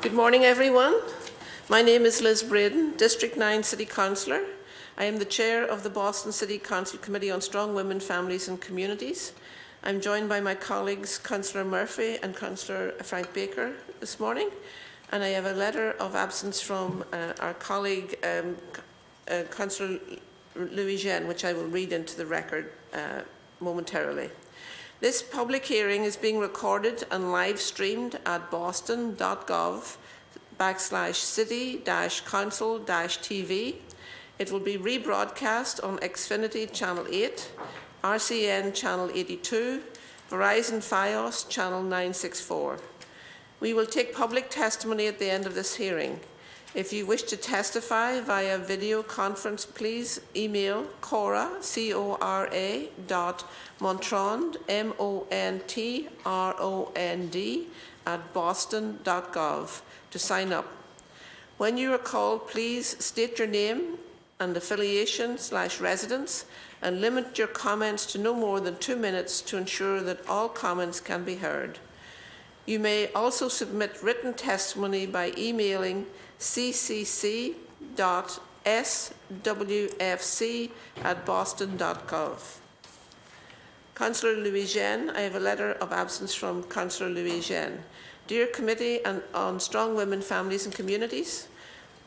Good morning, everyone. My name is Liz Braden, District 9 City Councillor. I am the Chair of the Boston City Council Committee on Strong Women, Families and Communities. I'm joined by my colleagues, Councillor Murphy and Councillor Frank Baker this morning. And I have a letter of absence from our colleague, Councillor Louis-Jean, which I will read into the record momentarily. This public hearing is being recorded and live streamed at boston.gov/city-council-TV. It will be rebroadcast on Xfinity Channel 8, RCN Channel 82, Verizon Fios Channel 964. We will take public testimony at the end of this hearing. If you wish to testify via video conference, please email Cora, C-O-R-A, Montrond, M-O-N-T-R-O-N-D, at boston.gov to sign up. When you are called, please state your name and affiliation/residence and limit your comments to no more than 2 minutes to ensure that all comments can be heard. You may also submit written testimony by emailing ccc.swfc@boston.gov. Councillor Louis-Jean, I have a letter of absence from Councillor Louis-Jean. Dear Committee on Strong Women, Families and Communities,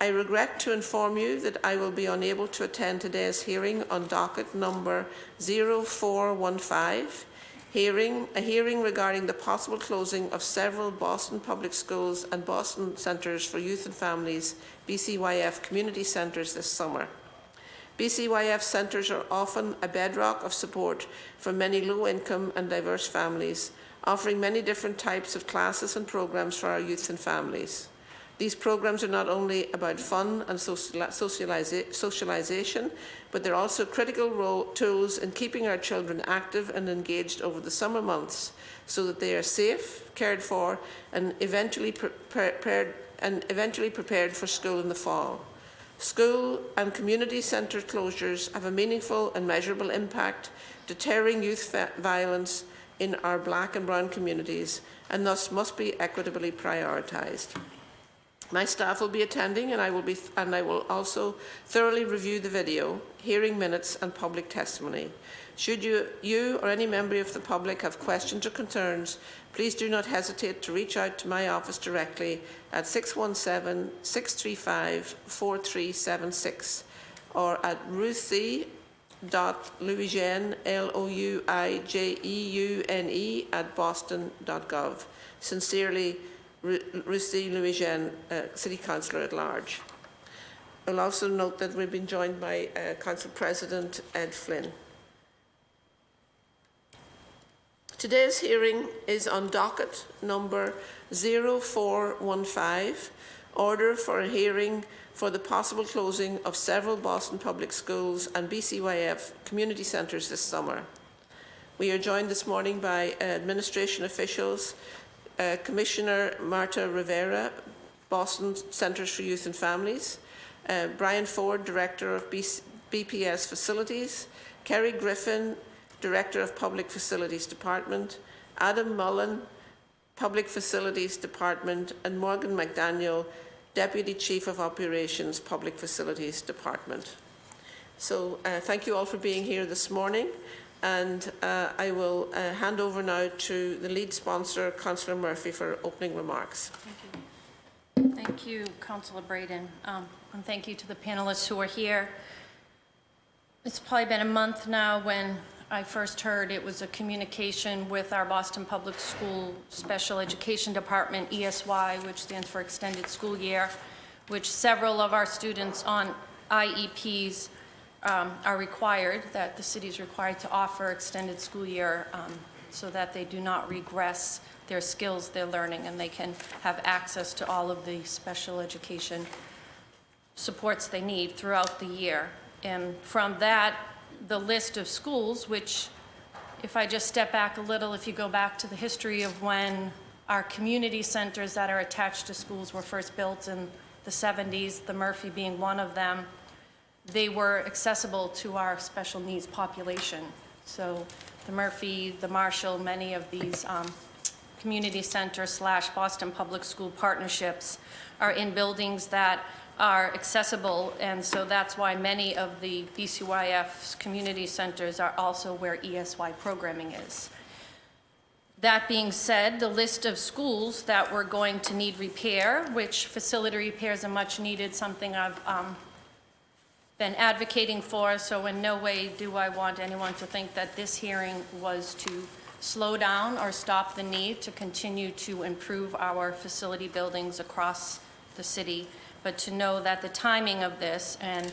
I regret to inform you that I will be unable to attend today's hearing on docket number 0415, a hearing regarding the possible closing of several Boston Public Schools and Boston Centres for Youth and Families, BCYF community centres this summer. BCYF centres are often a bedrock of support for many low-income and diverse families, offering many different types of classes and programs for our youth and families. These programs are not only about fun and socialization, but they're also critical tools in keeping our children active and engaged over the summer months so that they are safe, cared for, and eventually prepared for school in the fall. School and community centre closures have a meaningful and measurable impact, deterring youth violence in our Black and Brown communities, and thus must be equitably prioritised. My staff will be attending, and I will also thoroughly review the video, hearing minutes, and public testimony. Should you or any member of the public have questions or concerns, please do not hesitate to reach out to my office directly at 617-635-4376 or at ruthie.louijeune, Louijeune, at boston.gov. Sincerely, Ruthie Louis-Jean, City Councillor at Large. I'll also note that we've been joined by Council President Ed Flynn. Today's hearing is on docket number 0415, order for a hearing for the possible closing of several Boston Public Schools and BCYF community centres this summer. We are joined this morning by administration officials, Commissioner Marta Rivera, Boston Centres for Youth and Families, Brian Ford, Director of BPS Facilities, Kerry Griffin, Director of Public Facilities Department, Adam Mullen, Public Facilities Department, and Morgan McDaniel, Deputy Chief of Operations, Public Facilities Department. So thank you all for being here this morning. And I will hand over now to the lead sponsor, Councillor Murphy, for opening remarks. Thank you. Thank you, Councillor Braden. And thank you to the panelists who are here. It's probably been a month now when I first heard it was a communication with our Boston Public School Special Education Department, ESY, which stands for Extended School Year, which several of our students on IEPs are required, that the city is required to offer extended school year so that they do not regress their skills they're learning, and they can have access to all of the special education supports they need throughout the year. And from that, the list of schools, which, if I just step back a little, if you go back to the history of when our community centers that are attached to schools were first built in the 70s, the Murphy being one of them, they were accessible to our special needs population. So the Murphy, the Marshall, many of these community center / Boston Public School partnerships are in buildings that are accessible, and so that's why many of the BCYF's community centers are also where ESY programming is. That being said, the list of schools that were going to need repair, which facility repairs are much needed, something I've been advocating for, so in no way do I want anyone to think that this hearing was to slow down or stop the need to continue to improve our facility buildings across the city, but to know that the timing of this and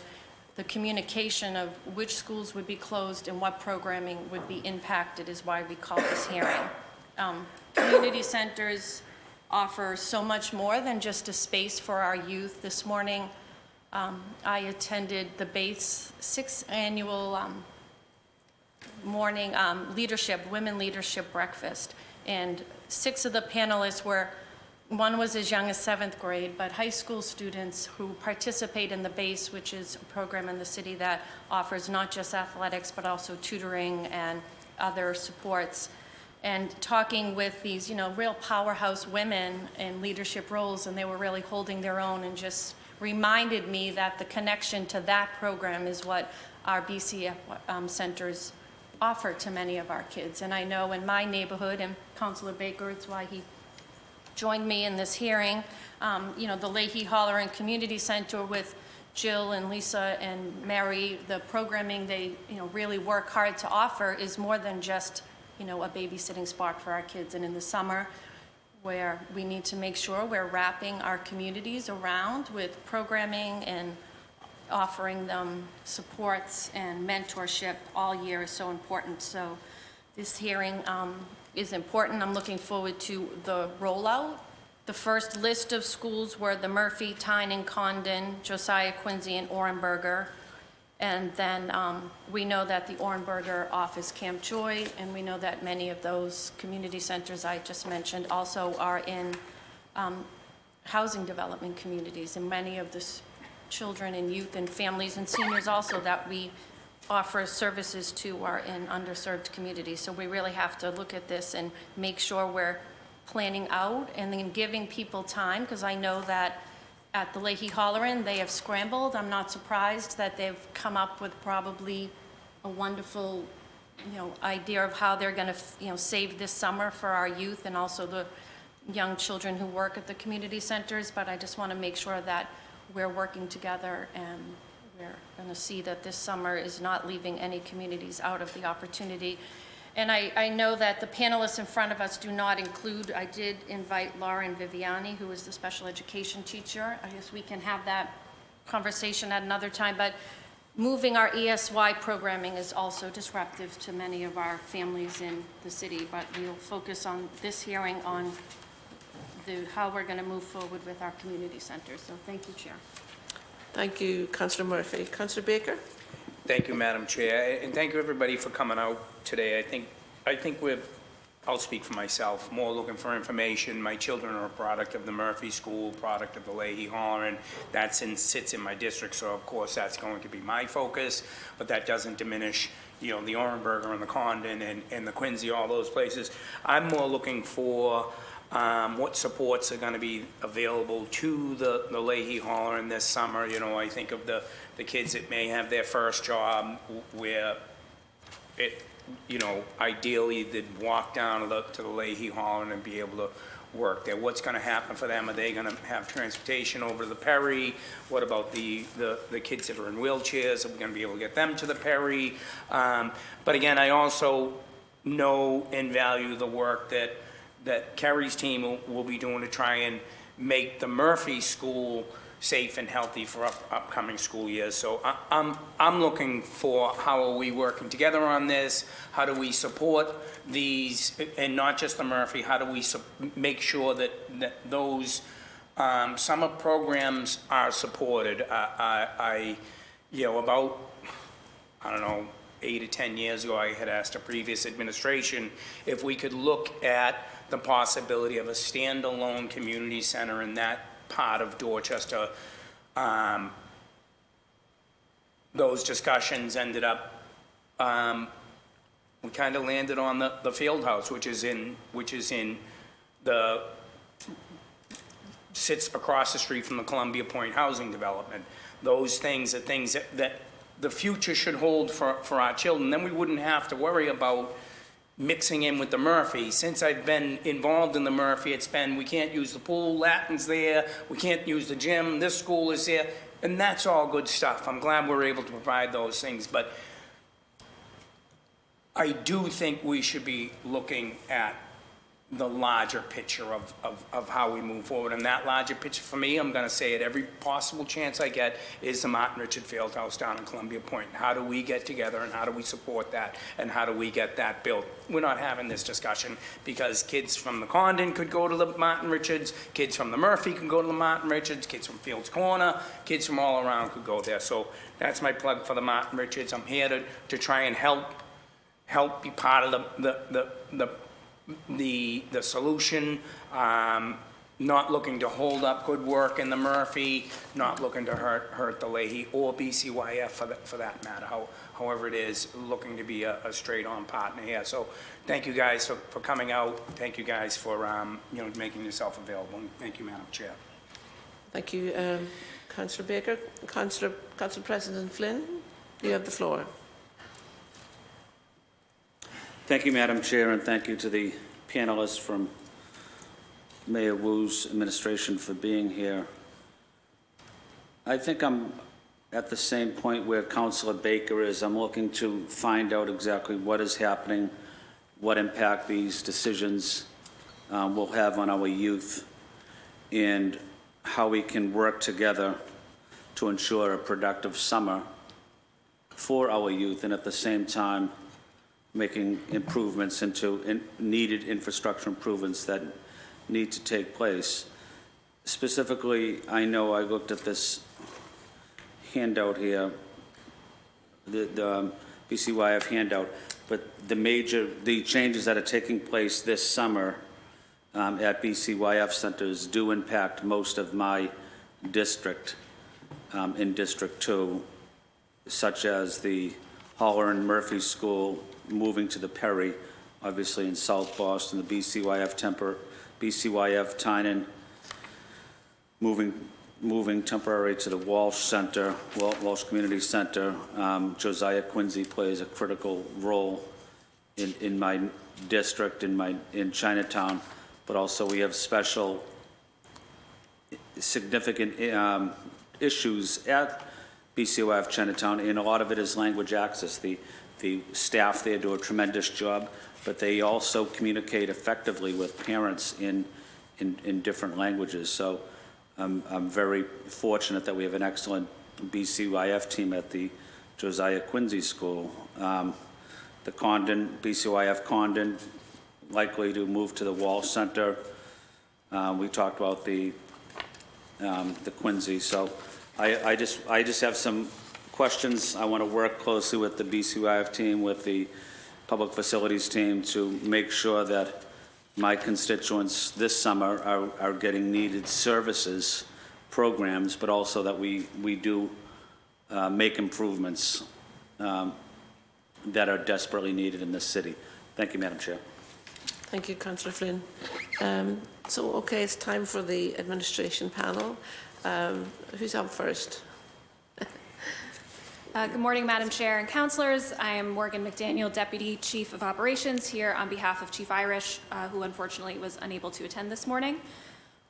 the communication of which schools would be closed and what programming would be impacted is why we call this hearing. Community centers offer so much more than just a space for our youth. This morning, I attended the BASE 6th annual morning women leadership breakfast, and 6 of the panelists were, one was as young as 7th grade, but high school students who participate in the BASE, which is a program in the city that offers not just athletics, but also tutoring and other supports. And talking with these, real powerhouse women in leadership roles, and they were really holding their own, and just reminded me that the connection to that program is what our BCF centers offer to many of our kids. And I know in my neighborhood, and Councilor Baker, it's why he joined me in this hearing, the Leahy Holleran Community Center with Jill and Lisa and Mary, the programming they really work hard to offer is more than just a babysitting spot for our kids. And in the summer, where we need to make sure we're wrapping our communities around with programming and offering them supports and mentorship all year is so important. So this hearing is important. I'm looking forward to the rollout. The first list of schools were the Murphy, Tyne, Condon, Josiah, Quincy, and Orenberger. And then we know that the Orenberger offers Camp Joy, and we know that many of those community centers I just mentioned also are in housing development communities, and many of the children and youth and families and seniors also that we offer services to are in underserved communities. So we really have to look at this and make sure we're planning out and then giving people time, because I know that at the Leahy Holleran, they have scrambled. I'm not surprised that they've come up with probably a wonderful, idea of how they're going to, save this summer for our youth and also the young children who work at the community centers. But I just want to make sure that we're working together, and we're going to see that this summer is not leaving any communities out of the opportunity. And I know that the panelists in front of us do not include, I did invite Lauren Viviani, who is the special education teacher. I guess we can have that conversation at another time, but moving our ESY programming is also disruptive to many of our families in the city, but we'll focus on this hearing on how we're going to move forward with our community centers. So thank you, Chair. Thank you, Councillor Murphy. Councillor Baker? Thank you, Madam Chair, and thank you everybody for coming out today. I think I'll speak for myself, more looking for information. My children are a product of the Murphy School, product of the Leahy Holleran. That sits in my district, so of course that's going to be my focus, but that doesn't diminish, the Orenberger and the Condon and the Quincy, all those places. I'm more looking for what supports are going to be available to the Leahy Holleran this summer. I think of the kids that may have their first job where it, ideally they'd walk down to the Leahy Holleran and be able to work there. What's going to happen for them? Are they going to have transportation over to the Perry? What about the kids that are in wheelchairs? Are we going to be able to get them to the Perry? But again, I also know and value the work that Kerry's team will be doing to try and make the Murphy School safe and healthy for upcoming school years. So I'm looking for how are we working together on this? How do we support these, and not just the Murphy, how do we make sure that those summer programs are supported? About, I don't know, 8 or 10 years ago, I had asked a previous administration if we could look at the possibility of a standalone community center in that part of Dorchester. Those discussions ended up, we kind of landed on the field house, which is in sits across the street from the Columbia Point housing development. Those things are things that the future should hold for our children. Then we wouldn't have to worry about mixing in with the Murphy. Since I've been involved in the Murphy, it's been, we can't use the pool, Latin's there, we can't use the gym, this school is there, and that's all good stuff. I'm glad we're able to provide those things, but I do think we should be looking at the larger picture of how we move forward. And that larger picture for me, I'm gonna say it every possible chance I get, is the Martin Richard Fieldhouse down in Columbia Point. How do we get together and how do we support that and how do we get that built? We're not having this discussion because kids from the Condon could go to the Martin Richards, kids from the Murphy can go to the Martin Richards, kids from Fields Corner, kids from all around could go there. So that's my plug for the Martin Richards. I'm here to try and help be part of the solution, not looking to hold up good work in the Murphy, not looking to hurt the Leahy or BCYF for that matter, however it is, looking to be a straight-on partner here. So thank you guys for coming out. Thank you guys for making yourself available. And thank you, Madam Chair. Thank you, Councillor Baker. Council President Flynn, you have the floor. Thank you, Madam Chair, and thank you to the panelists from Mayor Wu's administration for being here. I think I'm at the same point where Councillor Baker is. I'm looking to find out exactly what is happening, what impact these decisions will have on our youth, and how we can work together to ensure a productive summer for our youth, and at the same time making improvements into needed infrastructure improvements that need to take place. Specifically, I know I looked at this handout here, the BCYF handout, but the changes that are taking place this summer at BCYF centers do impact most of my district in District 2, such as the Holler and Murphy School moving to the Perry, obviously in South Boston, the BCYF Tynan moving temporary to the Walsh Center, Walsh Community Center. Josiah Quincy plays a critical role in my district, in Chinatown, but also we have special significant issues at BCYF Chinatown, and a lot of it is language access. The staff there do a tremendous job, but they also communicate effectively with parents in different languages. So I'm very fortunate that we have an excellent BCYF team at the Josiah Quincy School. The Condon, BCYF Condon, likely to move to the Walsh Center. We talked about the Quincy. So I just have some questions. I want to work closely with the BCYF team, with the public facilities team, to make sure that my constituents this summer are getting needed services, programs, but also that we do make improvements that are desperately needed in this city. Thank you, Madam Chair. Thank you, Councillor Flynn. Okay, it's time for the administration panel. Who's up first? Good morning, Madam Chair and councillors. I am Morgan McDaniel, Deputy Chief of Operations, here on behalf of Chief Irish, who unfortunately was unable to attend this morning.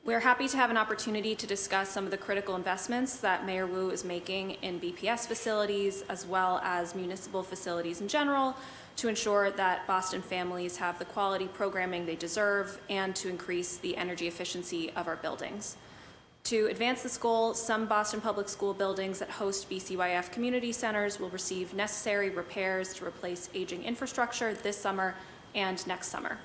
We're happy to have an opportunity to discuss some of the critical investments that Mayor Wu is making in BPS facilities, as well as municipal facilities in general, to ensure that Boston families have the quality programming they deserve and to increase the energy efficiency of our buildings. To advance this goal, some Boston Public School buildings that host BCYF community centers will receive necessary repairs to replace aging infrastructure this summer and next summer.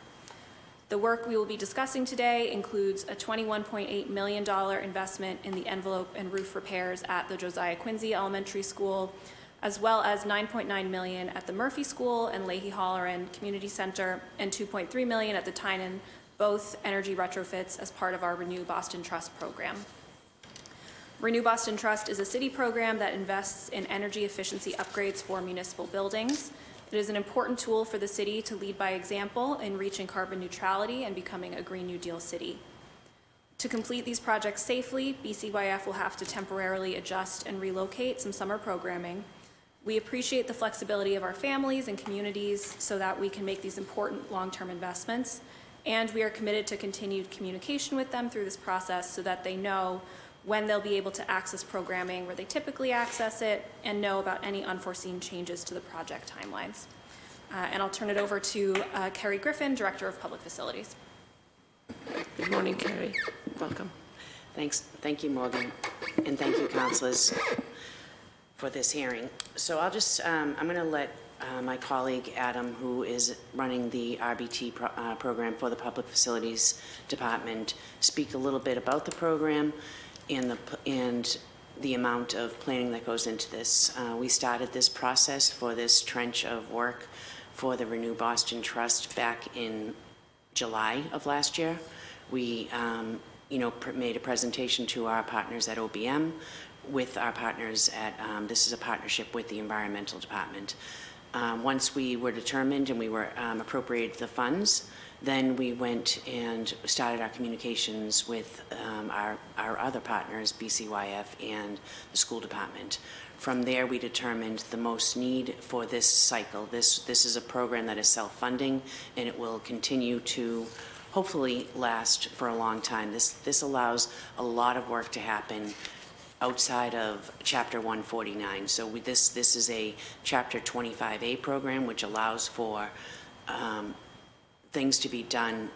The work we will be discussing today includes a $21.8 million investment in the envelope and roof repairs at the Josiah Quincy Elementary School, as well as $9.9 million at the Murphy School and Leahy Holleran Community Center, and $2.3 million at the Tynan, both energy retrofits as part of our Renew Boston Trust program. Renew Boston Trust is a city program that invests in energy efficiency upgrades for municipal buildings. It is an important tool for the city to lead by example in reaching carbon neutrality and becoming a Green New Deal city. To complete these projects safely, BCYF will have to temporarily adjust and relocate some summer programming. We appreciate the flexibility of our families and communities so that we can make these important long-term investments, and we are committed to continued communication with them through this process so that they know when they'll be able to access programming where they typically access it, and know about any unforeseen changes to the project timelines. And I'll turn it over to Kerry Griffin, Director of Public Facilities. Good morning, Kerry. Welcome. Thanks. Thank you, Morgan, and thank you, councilors, for this hearing. So I'll just, I'm going to let my colleague Adam, who is running the RBT program for the Public Facilities Department, speak a little bit about the program and the amount of planning that goes into this. We started this process for this trench of work for the Renew Boston Trust back in July of last year. We, made a presentation to our partners at OBM with our partners at, this is a partnership with the Environmental Department. Once we were determined and we were appropriated the funds, then we went and started our communications with our other partners, BCYF and the school department. From there, we determined the most need for this cycle. This is a program that is self-funding, and it will continue to hopefully last for a long time. This allows a lot of work to happen outside of Chapter 149. So this is a Chapter 25A program, which allows for things to be done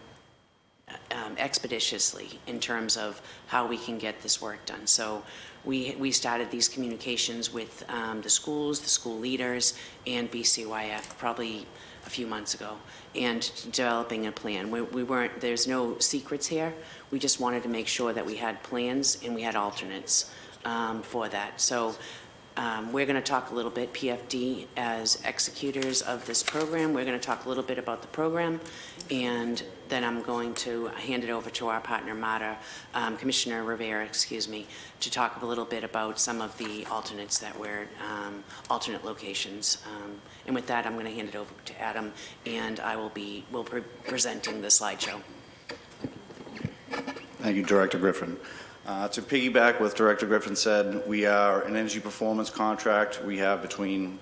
expeditiously in terms of how we can get this work done. So we started these communications with the schools, the school leaders, and BCYF probably a few months ago, and developing a plan. We weren't, there's no secrets here. We just wanted to make sure that we had plans and we had alternates for that. So we're going to talk a little bit, PFD as executors of this program, we're going to talk a little bit about the program, and then I'm going to hand it over to our partner, Commissioner Rivera, to talk a little bit about some of the alternates that we're, alternate locations. And with that, I'm going to hand it over to Adam, and we'll be presenting the slideshow. Thank you, Director Griffin. To piggyback what Director Griffin said, we are an energy performance contract we have between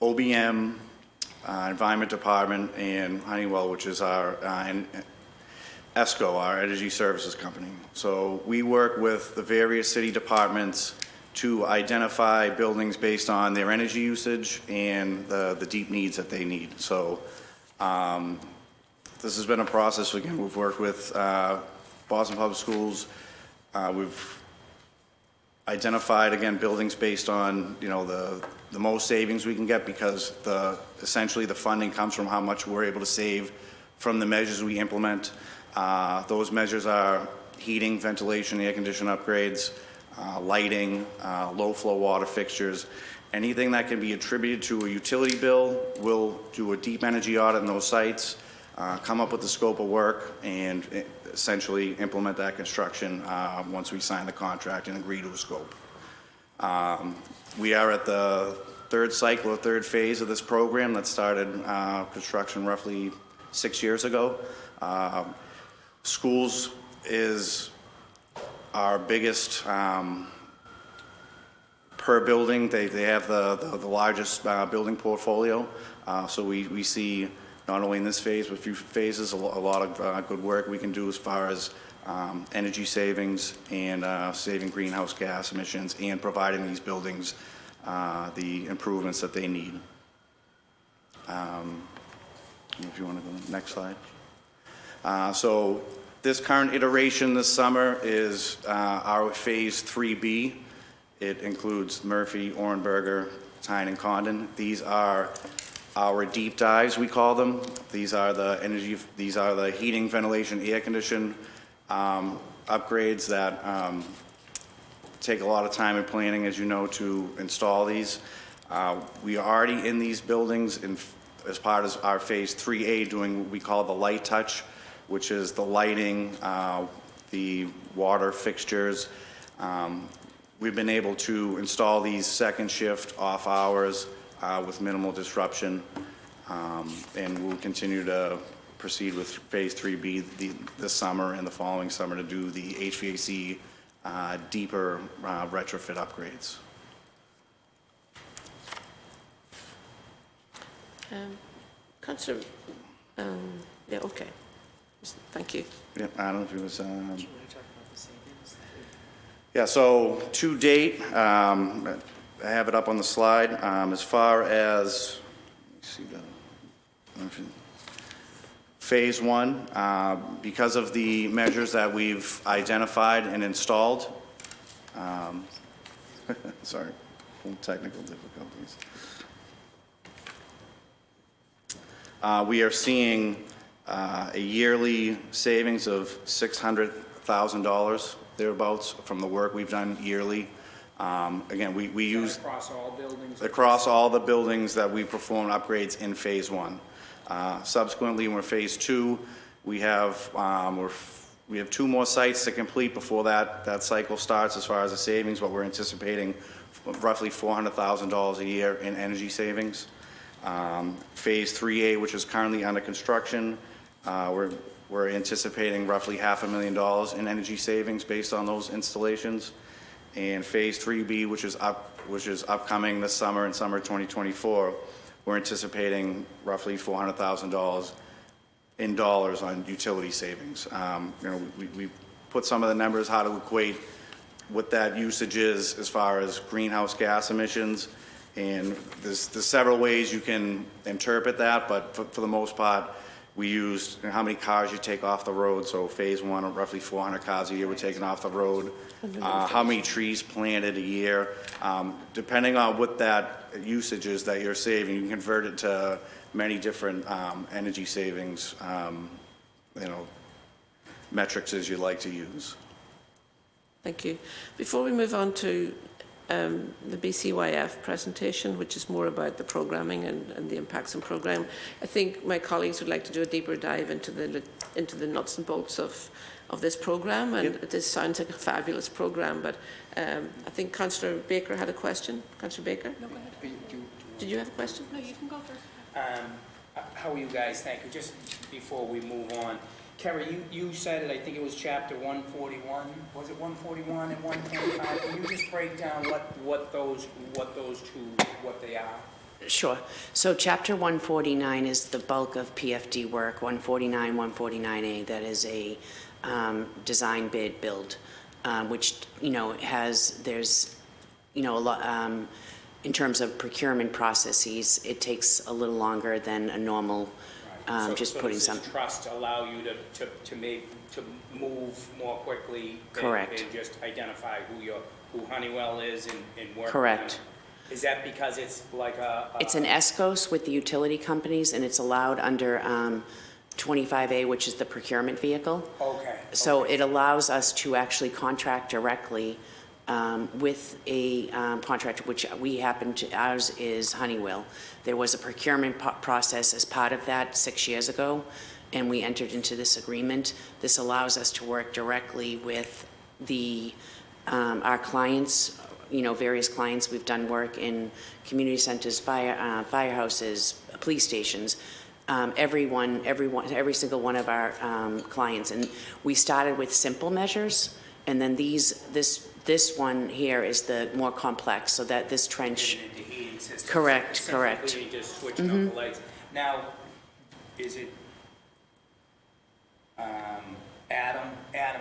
OBM, Environment Department, and Honeywell, which is our and ESCO, our energy services company. So we work with the various city departments to identify buildings based on their energy usage and the deep needs that they need. So this has been a process. Again, we've worked with Boston Public Schools. We've identified, again, buildings based on, the most savings we can get, because essentially the funding comes from how much we're able to save from the measures we implement. Those measures are heating, ventilation, air conditioning upgrades, lighting, low flow water fixtures. Anything that can be attributed to a utility bill, we'll do a deep energy audit in those sites, come up with the scope of work, and essentially implement that construction once we sign the contract and agree to a scope. We are at the third cycle or third phase of this program that started construction roughly 6 years ago. Schools is our biggest per building. They have the largest building portfolio. So we see not only in this phase, but future phases, a lot of good work we can do as far as energy savings and saving greenhouse gas emissions and providing these buildings the improvements that they need. If you want to go to the next slide. So This current iteration this summer is our Phase 3B. It includes Murphy, Orenberger, Tyne, and Condon. These are our deep dives, we call them. These are the heating, ventilation, air condition upgrades that take a lot of time and planning, as you know, to install these. We are already in these buildings as part of our Phase 3A doing what we call the light touch, which is the lighting, the water fixtures. We've been able to install these second shift off hours with minimal disruption, and we'll continue to proceed with Phase 3B this summer and the following summer to do the HVAC deeper retrofit upgrades. Councillor, yeah, okay. Thank you. Yeah, I don't know if it was. Yeah, so to date, I have it up on the slide. As far as, let me see that. Phase 1, because of the measures that we've identified and installed, sorry, technical difficulties. We are seeing a yearly savings of $600,000 thereabouts from the work we've done yearly. Again, we use Across all buildings? across all the buildings that we perform upgrades in Phase 1. Subsequently, when we're Phase 2, we have 2 more sites to complete before that cycle starts as far as the savings, but we're anticipating roughly $400,000 a year in energy savings. Phase 3A, which is currently under construction, we're anticipating roughly $500,000 in energy savings based on those installations. And Phase 3B, which is upcoming this summer and summer 2024, we're anticipating roughly $400,000 in dollars on utility savings. We put some of the numbers how to equate what that usage is as far as greenhouse gas emissions, and there's several ways you can interpret that, but for the most part, we used how many cars you take off the road. So Phase 1, roughly 400 cars a year were taken off the road. How many trees planted a year. Depending on what that usage is that you're saving, you can convert it to many different energy savings, metrics as you like to use. Thank you. Before we move on to the BCYF presentation, which is more about the programming and the impacts and program, I think my colleagues would like to do a deeper dive into the nuts and bolts of this program, and this sounds like a fabulous program, but I think Councillor Baker had a question. Councillor Baker? No, go ahead. Did you have a question? No, you can go first. How are you guys? Thank you. Just before we move on, Kerry, you said it, I think it was chapter 141. Was it 141 and 125? Can you just break down what those two, what they are? Sure. So Chapter 149 is the bulk of PFD work. 149, 149A, that is a design bid build, which, there's, a lot, in terms of procurement processes, it takes a little longer than a normal, Right. just so putting does some. this trust allow you to move more quickly? Correct. And just identify who Honeywell is and work with Correct. them? Is that because it's like It's an ESCOS with the utility companies, and it's allowed under 25A, which is the procurement vehicle. Okay. So it allows us to actually contract directly with a contractor, which ours is Honeywell. There was a procurement process as part of that 6 years ago, and we entered into this agreement. This allows us to work directly with our clients, various clients. We've done work in community centers, firehouses, police stations, every single one of our clients. And we started with simple measures, and then this one here is the more complex, so that this trench. The heating system. Correct. Simply just switching up the lights. Now, is it, Adam,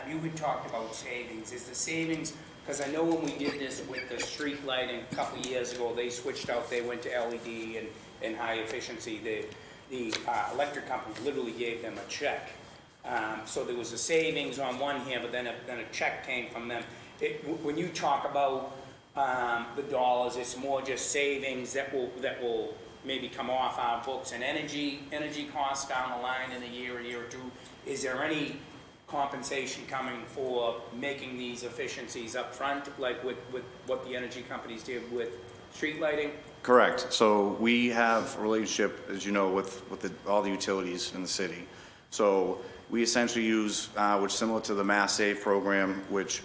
you had talked about savings. Is the savings, because I know when we did this with the street lighting a couple of years ago, they switched out, they went to LED and high efficiency. The electric company literally gave them a check So there was a savings on one hand, but then a check came from them. When you talk about the dollars, it's more just savings that will maybe come off our books, and energy costs down the line in a year or two. Is there any compensation coming for making these efficiencies up front, like with what the energy companies did with street lighting? Correct. So we have a relationship, as you know, with all the utilities in the city. So we essentially use, which is similar to the Mass Save program, which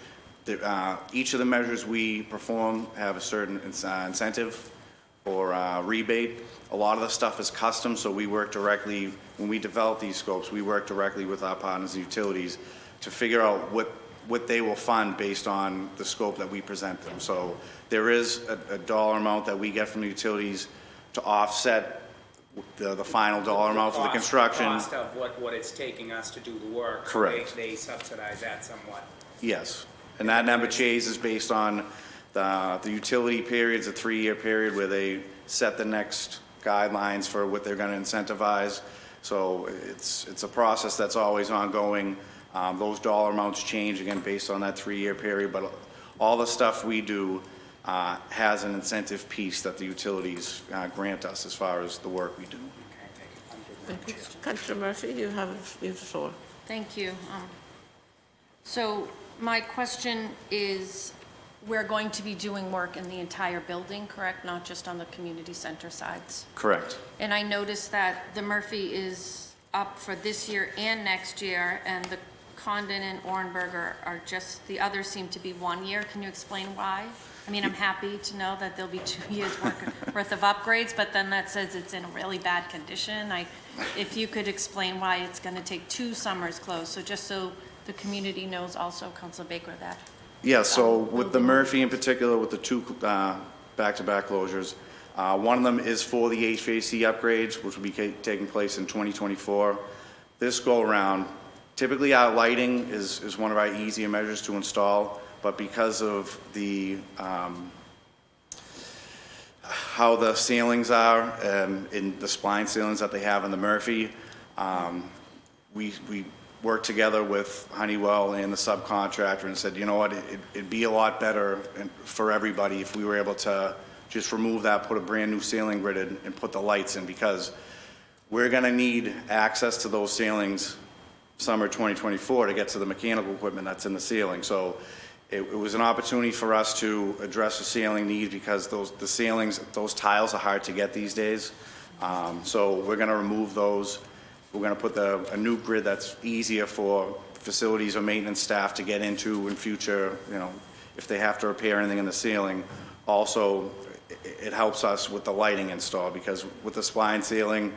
each of the measures we perform have a certain incentive or rebate. A lot of the stuff is custom, so we work directly, when we develop these scopes, we work directly with our partners and utilities to figure out what they will fund based on the scope that we present them. So there is a dollar amount that we get from the utilities to offset the final dollar amount for the construction. The cost of what it's taking us to do the work. Correct. They subsidize that somewhat. Yes, and that number changes based on the utility periods, a 3-year period where they set the next guidelines for what they're gonna incentivize. So it's a process that's always ongoing. Those dollar amounts change again based on that 3-year period, but all the stuff we do has an incentive piece that the utilities grant us as far as the work we do. Thank you. Councillor Murphy, you have the floor. Thank you. So my question is, we're going to be doing work in the entire building, correct? Not just on the community center sides? Correct. And I noticed that the Murphy is up for this year and next year, and the Condon and Orenberger are just, the others seem to be 1 year. Can you explain why? I mean, I'm happy to know that there'll be 2 years worth of upgrades, but then that says it's in a really bad condition. If you could explain why it's going to take 2 summers closed, so just so the community knows also, Councilor Baker, that. Yeah, so with the Murphy in particular, with the 2 back-to-back closures, one of them is for the HVAC upgrades, which will be taking place in 2024. This go-around, typically our lighting is one of our easier measures to install, but because of the how the ceilings are in the spline ceilings that they have in the Murphy, we worked together with Honeywell and the subcontractor and said, you know what, it'd be a lot better for everybody if we were able to just remove that, put a brand new ceiling grid in, and put the lights in, because we're gonna need access to those ceilings summer 2024 to get to the mechanical equipment that's in the ceiling. So it was an opportunity for us to address the ceiling needs, because the ceilings, those tiles are hard to get these days. So we're gonna remove those. We're gonna put a new grid that's easier for facilities or maintenance staff to get into in future, you know, if they have to repair anything in the ceiling. Also, it helps us with the lighting install, because with the spline ceiling,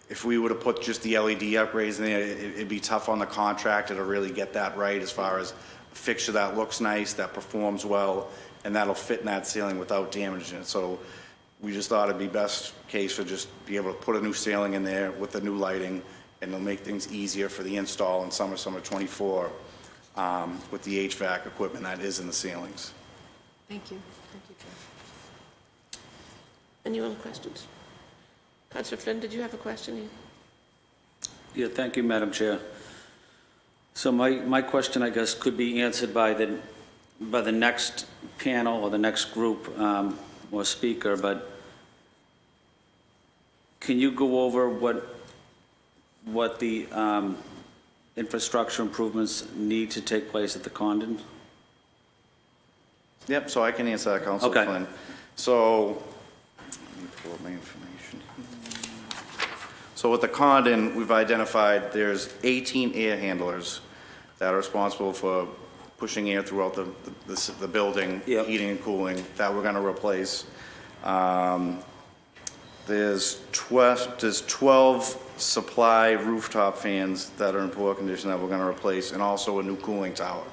if we were to put just the LED upgrades in there, it'd be tough on the contractor to really get that right as far as a fixture that looks nice, that performs well, and that'll fit in that ceiling without damaging it. So we just thought it'd be best case for just be able to put a new ceiling in there with the new lighting, and it'll make things easier for the install in summer 24 with the HVAC equipment that is in the ceilings. Thank you. Thank you, Chair. Any other questions? Councillor Flynn, did you have a question? Yeah, thank you, Madam Chair. So my question, I guess, could be answered by the next panel or the next group or speaker, but can you go over what the infrastructure improvements need to take place at the Condon? Yep, so I can answer that, Councilor Okay. Flynn. So, let me pull up my information. So with the Condon, we've identified there's 18 air handlers that are responsible for pushing air throughout the building, Yep. heating and cooling, that we're going to replace. There's 12 supply rooftop fans that are in poor condition that we're going to replace, and also a new cooling tower.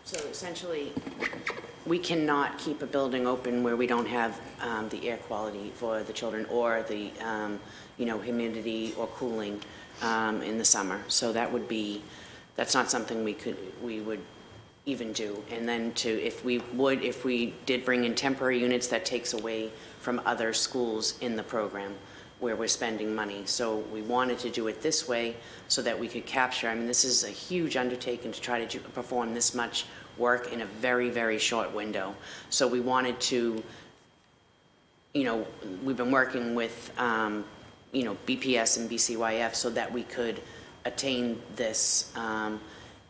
So essentially, we cannot keep a building open where we don't have the air quality for the children, or the, humidity or cooling in the summer. So that's not something we would, even do. And then if we did bring in temporary units, that takes away from other schools in the program where we're spending money. So we wanted to do it this way so that we could capture, I mean, this is a huge undertaking to try to perform this much work in a very, very short window. So we wanted to, we've been working with, BPS and BCYF so that we could attain this.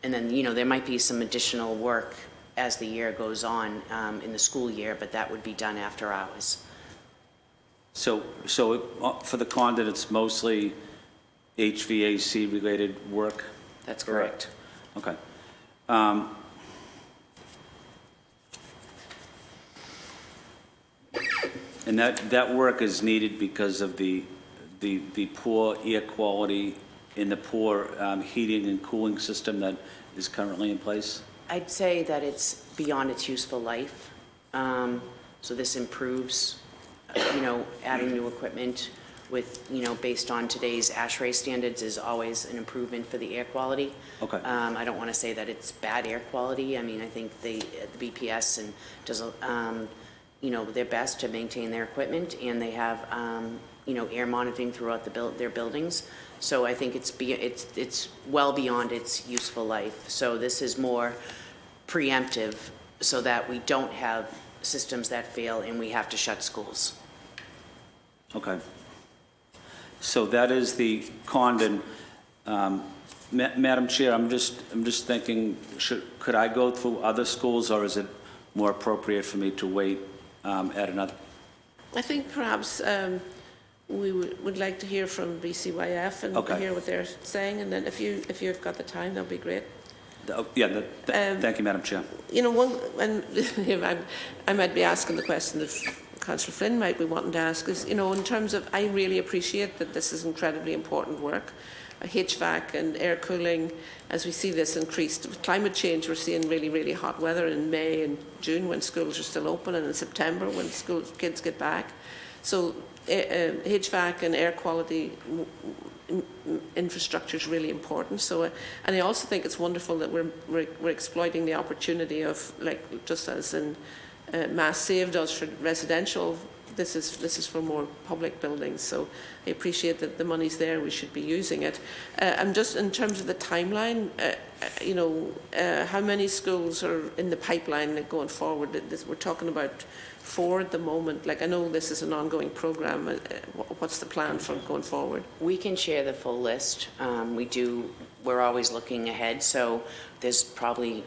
And then, there might be some additional work as the year goes on in the school year, but that would be done after hours. So for the conduit, it's mostly HVAC-related work? That's correct. Okay. And that work is needed because of the poor air quality and the poor heating and cooling system that is currently in place? I'd say that it's beyond its useful life. So this improves, adding new equipment with, based on today's ASHRAE standards is always an improvement for the air quality. Okay. I don't want to say that it's bad air quality. I mean, I think the BPS does, their best to maintain their equipment, and they have, air monitoring throughout their buildings. So I think it's well beyond its useful life. So this is more preemptive so that we don't have systems that fail and we have to shut schools. Okay. So that is the Condon. Madam Chair, I'm just thinking, could I go through other schools, or is it more appropriate for me to wait at another? I think perhaps we would like to hear from BCYF and Okay. hear what they're saying, and then if you've got the time, that'd be great. Thank you, Madam Chair. I might be asking the question that Councillor Flynn might be wanting to ask is, in terms of, I really appreciate that this is incredibly important work. HVAC and air cooling, as we see this increased. With climate change, we're seeing really, really hot weather in May and June when schools are still open, and in September when kids get back. So HVAC and air quality infrastructure is really important. So, and I also think it's wonderful that we're exploiting the opportunity of, like, just as in Mass Save does for residential, this is for more public buildings. So I appreciate that the money's there. We should be using it. I'm just in terms of the timeline. How many schools are in the pipeline going forward? We're talking about 4 at the moment. Like, I know this is an ongoing program. What's the plan for going forward? We can share the full list. We're always looking ahead, so there's probably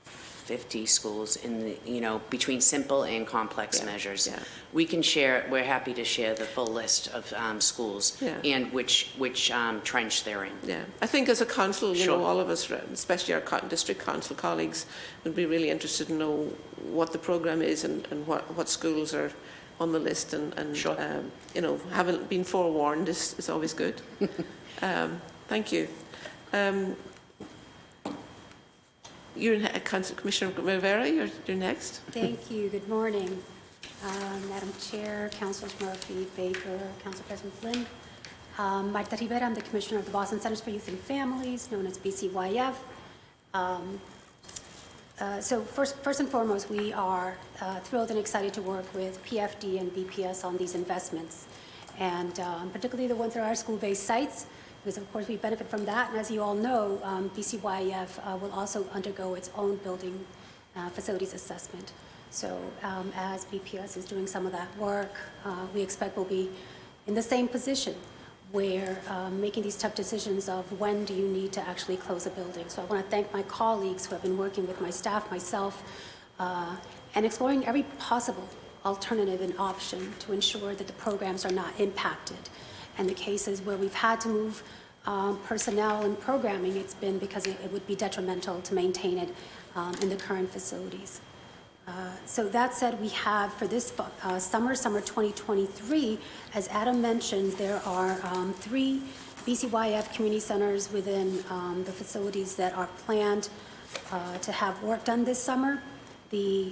50 schools in the, between simple and complex measures. Yeah. We're happy to share the full list of schools and which trench they're in. Yeah, I think as a council, Sure. all of us, especially our district council colleagues, would be really interested to know what the programme is and what schools are on the list, and Sure. Having been forewarned is always good. Thank you. Commissioner Rivera, you're next. Thank you. Good morning, Madam Chair, Councilors Murphy, Baker, Council President Flynn. Marta Rivera, I'm the Commissioner of the Boston Centers for Youth and Families, known as BCYF. So first and foremost, we are thrilled and excited to work with PFD and BPS on these investments, and particularly the ones that are our school-based sites, because of course we benefit from that. And as you all know, BCYF will also undergo its own building facilities assessment. So as BPS is doing some of that work, we expect we'll be in the same position where making these tough decisions of when do you need to actually close a building. So I want to thank my colleagues who have been working with my staff, myself, and exploring every possible alternative and option to ensure that the programs are not impacted. And the cases where we've had to move personnel and programming, it's been because it would be detrimental to maintain it in the current facilities. So that said, we have for this summer 2023, as Adam mentioned, there are 3 BCYF community centers within the facilities that are planned to have work done this summer. The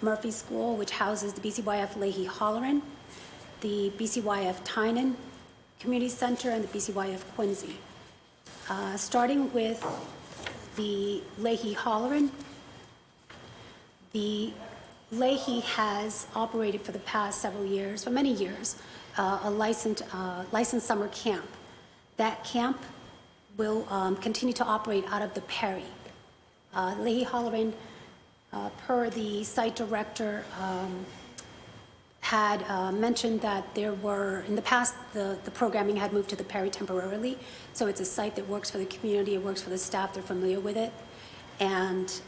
Murphy School, which houses the BCYF Leahy Holleran, the BCYF Tynan Community Center, and the BCYF Quincy. Starting with the Leahy Holleran, The Leahy has operated for the past several years, for many years, a licensed summer camp. That camp will continue to operate out of the Perry. Leahy Holloran, per the site director, had mentioned that there were, in the past, the programming had moved to the Perry temporarily, so it's a site that works for the community, it works for the staff, they're familiar with it, and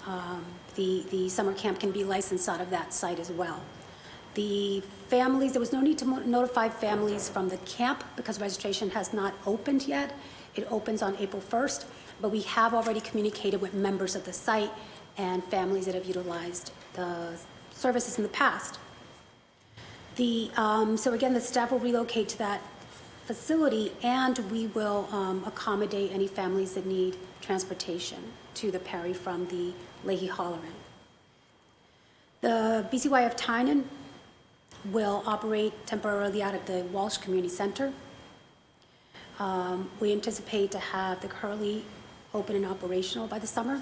the summer camp can be licensed out of that site as well. The families, there was no need to notify families from the camp because registration has not opened yet. It opens on April 1st, but we have already communicated with members of the site and families that have utilized the services in the past. So again, the staff will relocate to that facility, and we will accommodate any families that need transportation to the Perry from the Leahy Holloran. The BCYF Tynan will operate temporarily out of the Walsh Community Center. We anticipate to have the Curly open and operational by the summer,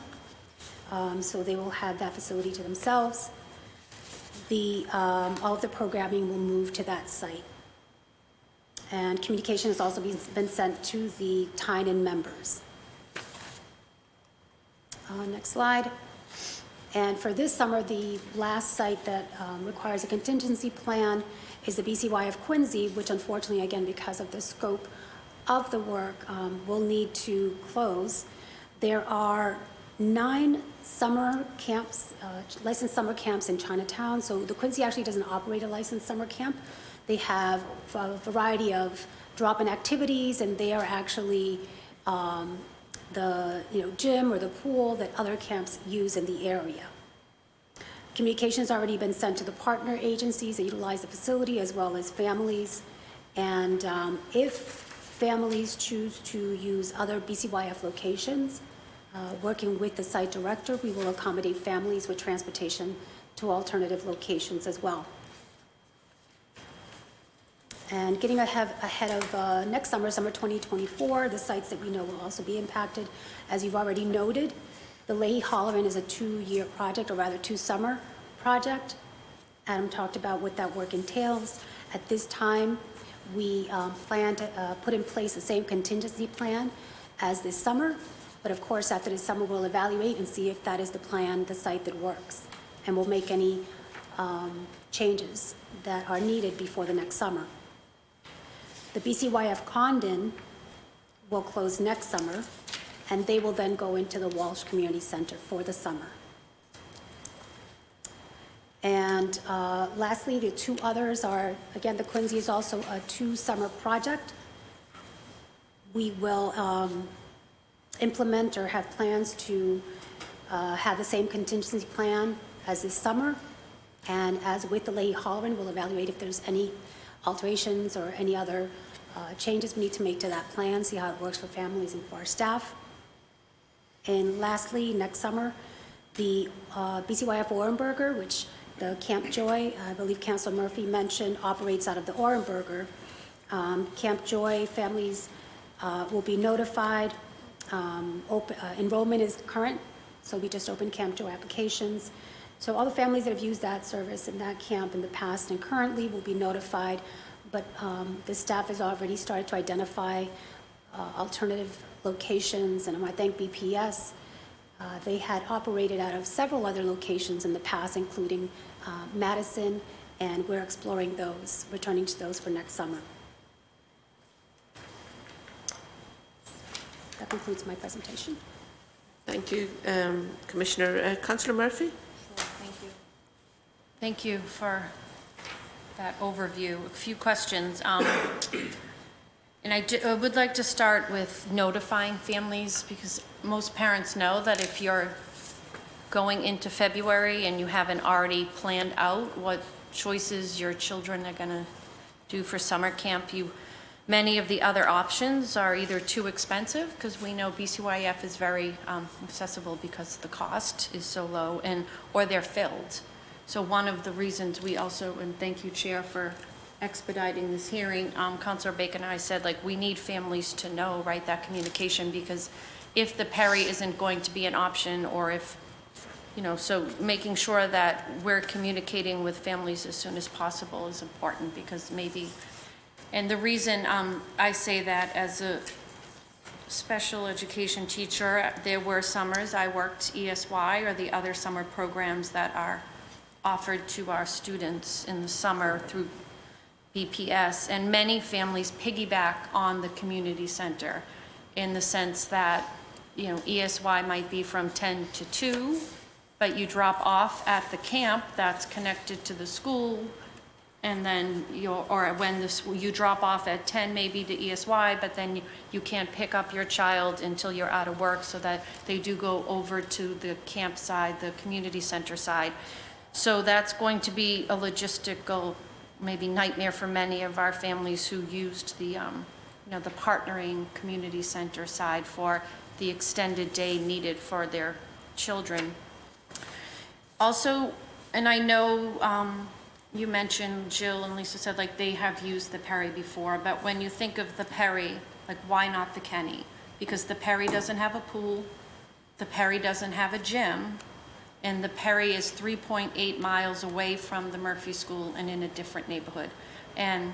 so they will have that facility to themselves. All of the programming will move to that site. And communication has also been sent to the Tynan members. Next slide. And for this summer, the last site that requires a contingency plan is the BCYF Quincy, which unfortunately, again, because of the scope of the work, will need to close. There are 9 summer camps, licensed summer camps in Chinatown. So the Quincy actually doesn't operate a licensed summer camp. They have a variety of drop-in activities, and they are actually the gym or the pool that other camps use in the area. Communication's already been sent to the partner agencies that utilize the facility as well as families. And if families choose to use other BCYF locations, working with the site director, we will accommodate families with transportation to alternative locations as well. And getting ahead of next summer, summer 2024, the sites that we know will also be impacted. As you've already noted, the Leahy Holloran is a 2-year project, or rather 2-summer project. Adam talked about what that work entails. At this time, we plan to put in place the same contingency plan as this summer. But of course, after this summer, we'll evaluate and see if that is the plan, the site that works. And we'll make any changes that are needed before the next summer. The BCYF Condon will close next summer, and they will then go into the Walsh Community Center for the summer. And lastly, the 2 others are, again, the Quincy is also a 2-summer project. We will implement or have plans to have the same contingency plan as this summer. And as with the Leahy Holloran, we'll evaluate if there's any alterations or any other changes we need to make to that plan, see how it works for families and for our staff. And lastly, next summer, the BCYF Orenburger, which the Camp Joy, I believe Councilor Murphy mentioned, operates out of the Orenburger. Camp Joy families will be notified. Enrollment is current, so we just opened Camp Joy applications. So all the families that have used that service in that camp in the past and currently will be notified, but the staff has already started to identify alternative locations, and I want to thank BPS. They had operated out of several other locations in the past, including Madison, and we're exploring those, returning to those for next summer. That concludes my presentation. Thank you, Commissioner. Councillor Murphy? Thank you. Thank you for that overview. A few questions. And I would like to start with notifying families, because most parents know that if you're going into February and you haven't already planned out what choices your children are going to do for summer camp, many of the other options are either too expensive, because we know BCYF is very accessible because the cost is so low, or they're filled. So one of the reasons we also, and thank you, Chair, for expediting this hearing, Councilor Bacon and I said, we need families to know, right, that communication, because if the Perry isn't going to be an option, or if so making sure that we're communicating with families as soon as possible is important, because maybe, and the reason I say that, as a special education teacher, there were summers I worked ESY or the other summer programs that are offered to our students in the summer through BPS, and many families piggyback on the community center in the sense that, ESY might be from 10 to 2, but you drop off at the camp that's connected to the school, and then you drop off at 10 maybe to ESY, but then you can't pick up your child until you're out of work, so that they do go over to the camp side, the community center side. So that's going to be a logistical, maybe nightmare for many of our families who used the partnering community center side for the extended day needed for their children. Also, and I know you mentioned, Jill and Lisa said, like, they have used the Perry before, but when you think of the Perry, like, why not the Kenny? Because the Perry doesn't have a pool, the Perry doesn't have a gym, and the Perry is 3.8 miles away from the Murphy School and in a different neighborhood. And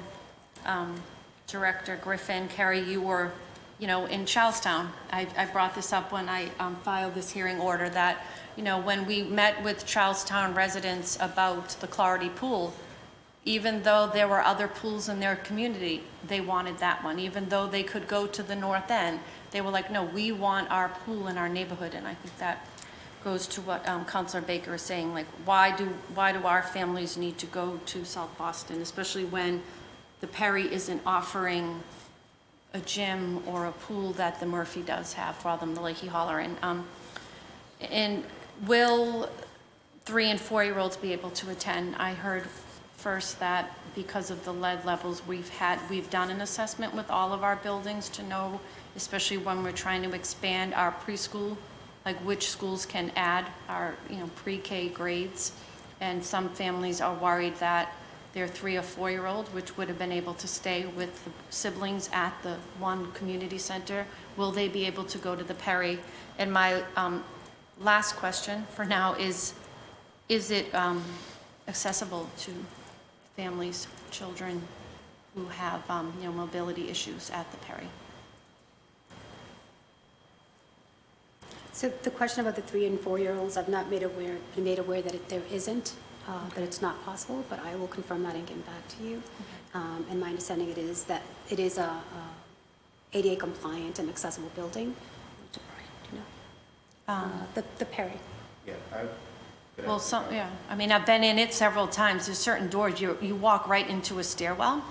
Director Griffin, Carrie, you were, in Charlestown. I brought this up when I filed this hearing order, that, when we met with Charlestown residents about the Clarity Pool, even though there were other pools in their community, they wanted that one. Even though they could go to the north end, they were like, no, we want our pool in our neighborhood. And I think that goes to what Councilor Baker is saying, like, why do our families need to go to South Boston, especially when the Perry isn't offering a gym or a pool that the Murphy does have, for them, the Leahy Holler. And will 3- and 4-year-olds be able to attend? I heard first that because of the lead levels, we've done an assessment with all of our buildings to know, especially when we're trying to expand our preschool, like which schools can add our, pre-K grades. And some families are worried that their 3- or 4-year-old, which would have been able to stay with the siblings at the one community center, will they be able to go to the Perry? And my last question for now is it accessible to families, children who have, mobility issues at the Perry? So the question about the 3- and 4-year-olds, I've not been made aware that there isn't, that it's not possible, but I will confirm that and get back to you. And my understanding is that it is a ADA compliant and accessible building. Do you know? The Perry. Yeah, Well, I mean, I've been in it several times. There's certain doors, you walk right into a stairwell.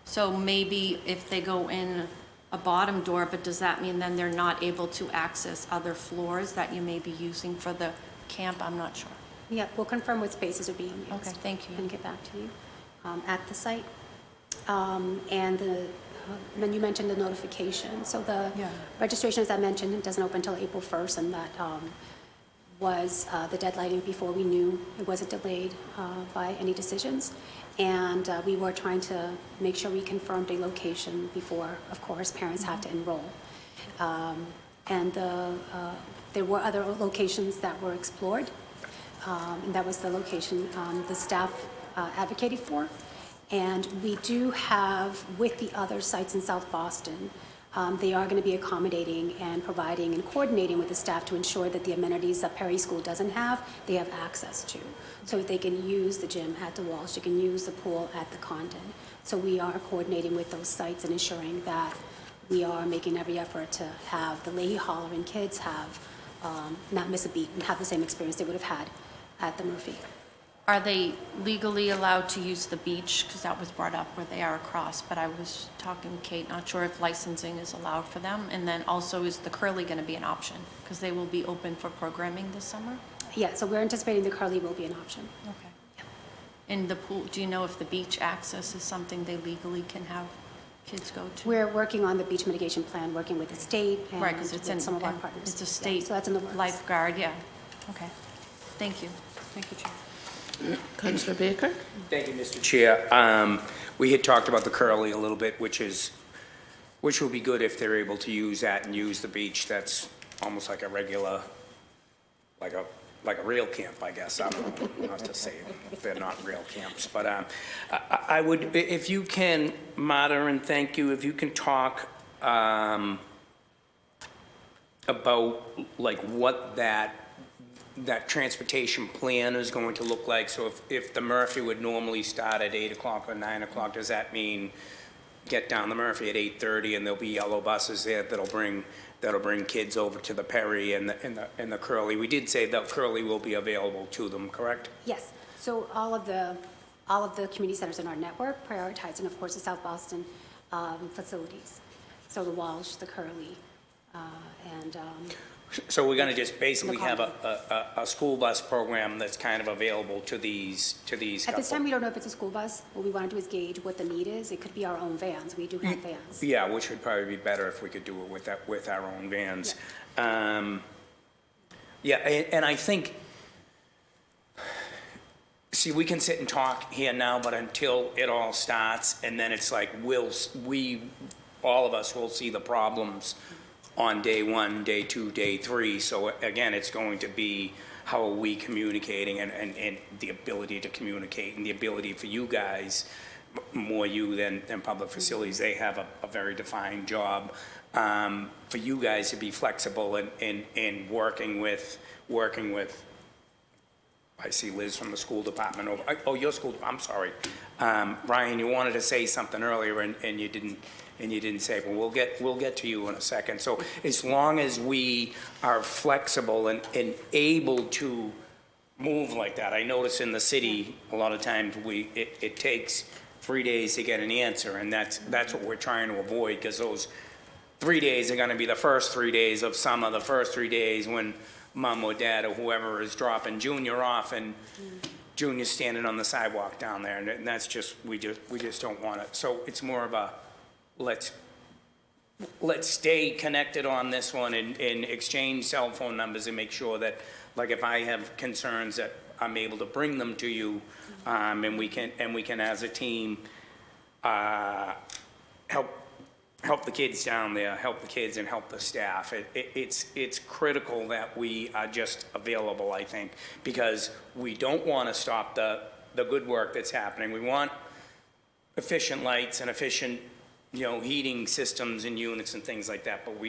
So maybe if they go in a bottom door, but does that mean then they're not able to access other floors that you may be using for the camp? I'm not sure. Yeah, we'll confirm what spaces are being used. Okay, thank you. And get back to you at the site. And then you mentioned the notification. So the registration, as I mentioned, it doesn't open until April 1st, and that was the deadline before we knew it wasn't delayed by any decisions. And we were trying to make sure we confirmed a location before, of course, parents had to enroll. And there were other locations that were explored, and that was the location the staff advocated for. And we do have, with the other sites in South Boston, they are going to be accommodating and providing and coordinating with the staff to ensure that the amenities that Perry School doesn't have, they have access to. So they can use the gym at the Walsh, you can use the pool at the Condon. So we are coordinating with those sites and ensuring that we are making every effort to have the Leahy Holler and kids have, not miss a beat and have the same experience they would have had at the Murphy. Are they legally allowed to use the beach? Because that was brought up where they are across, but I was talking to Kate, not sure if licensing is allowed for them. And then also, is the Curly going to be an option? Because they will be open for programming this summer? Yeah, so we're anticipating the Curly will be an option. Okay. And the pool, do you know if the beach access is something they legally can have kids go to? We're working on the beach mitigation plan, working with the state and Right, because it's with in, some of our partners. it's a Yeah, state so that's in the works. lifeguard, yeah. Okay. Thank you. Thank you, Chair. Councillor Baker? Thank you, Mr. Chair. We had talked about the Curly a little bit, which will be good if they're able to use that and use the beach. That's almost like a regular, like a like a real camp, I guess. I don't know, not to say they're not real camps, but I would, if you can, Marta, and thank you, if you can talk about like what that transportation plan is going to look like. So if the Murphy would normally start at 8 o'clock or 9 o'clock, does that mean get down the Murphy at 8:30 and there'll be yellow buses there that'll bring kids over to the Perry and the Curly? We did say that Curly will be available to them, correct? Yes, so all of the community centers in our network prioritize, and of course, the South Boston facilities. So the Walsh, the Curly, and So we're going to just basically have Concord. a school bus program that's kind of available to these at this couple. time, we don't know if it's a school bus. What we want to do is gauge what the need is. It could be our own vans. We do have vans. Yeah, which would probably be better if we could do it with our own vans. Yeah, and I think, see, we can sit and talk here now, but until it all starts, and then it's like, all of us will see the problems on day 1, day 2, day 3. So again, it's going to be how are we communicating and the ability to communicate and the ability for you guys, more you than public facilities, they have a very defined job. For you guys to be flexible and working with, I see Liz from the school department over, oh, your school, I'm sorry. Brian, you wanted to say something earlier and you didn't say, well, we'll get to you in a second. So as long as we are flexible and able to move like that, I notice in the city, a lot of times it takes 3 days to get an answer, and that's what we're trying to avoid, because those 3 days are gonna be the first 3 days of summer, the first 3 days when mom or dad or whoever is dropping Junior off, and Junior's standing on the sidewalk down there, and that's just, we just don't want it. So it's more of a, let's stay connected on this one and exchange cell phone numbers and make sure that, like, if I have concerns, that I'm able to bring them to you, and we can as a team help the kids down there, help the kids and help the staff. It's critical that we are just available, I think, because we don't want to stop the good work that's happening. We want efficient lights and efficient, heating systems and units and things like that, but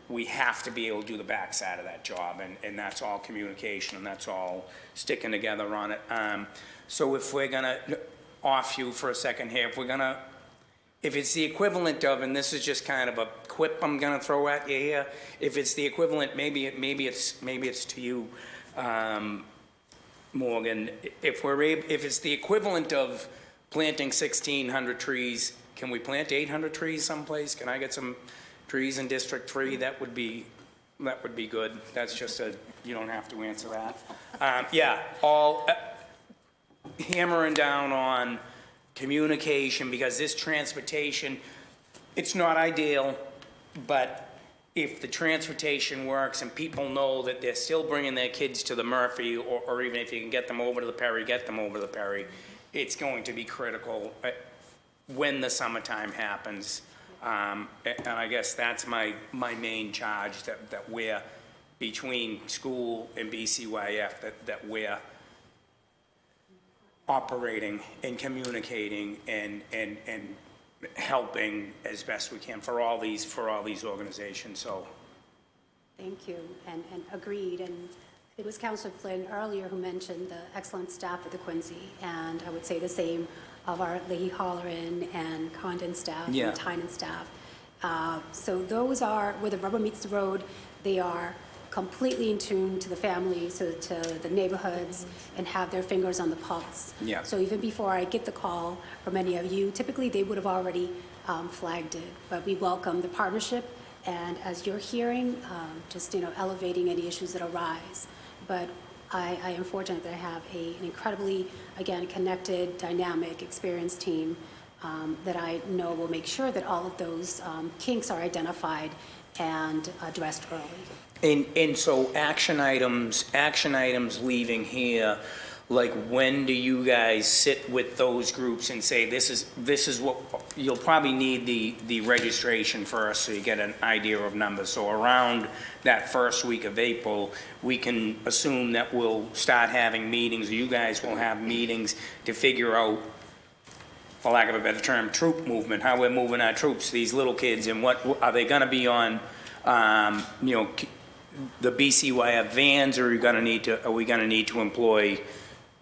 we have to be able to do the backside of that job, and that's all communication, and that's all sticking together on it. So if we're gonna off you for a second here, if it's the equivalent of, and this is just kind of a quip I'm gonna throw at you here, if it's the equivalent, maybe it's to you, Morgan, if it's the equivalent of planting 1,600 trees, can we plant 800 trees someplace? Can I get some trees in District 3? That would be good. That's just you don't have to answer that. Yeah, all hammering down on communication, because this transportation, it's not ideal, but if the transportation works and people know that they're still bringing their kids to the Murphy, or even if you can get them over to the Perry, get them over to the Perry, it's going to be critical when the summertime happens. And I guess that's my main charge, that we're between school and BCYF, that we're operating and communicating and helping as best we can for all these organizations. So Thank you, and agreed. And it was Councilor Flynn earlier who mentioned the excellent staff at the Quincy, and I would say the same of our Leahy Holleran and Condon staff Yeah. and Tynan staff. So those are, where the rubber meets the road, they are completely in tune to the families, to the neighborhoods, and have their fingers on the pulse. Yeah. So even before I get the call from any of you, typically they would have already flagged it, but we welcome the partnership, and as you're hearing, just elevating any issues that arise. But I am fortunate that I have an incredibly, again, connected, dynamic, experienced team that I know will make sure that all of those kinks are identified and addressed early. And so action items leaving here, like, when do you guys sit with those groups and say, this is what, you'll probably need the registration first, so you get an idea of numbers. So around that first week of April, we can assume that we'll start having meetings, you guys will have meetings to figure out, for lack of a better term, troop movement, how we're moving our troops, these little kids, and what, are they gonna be on, the BCYF vans, or are we gonna need to employ,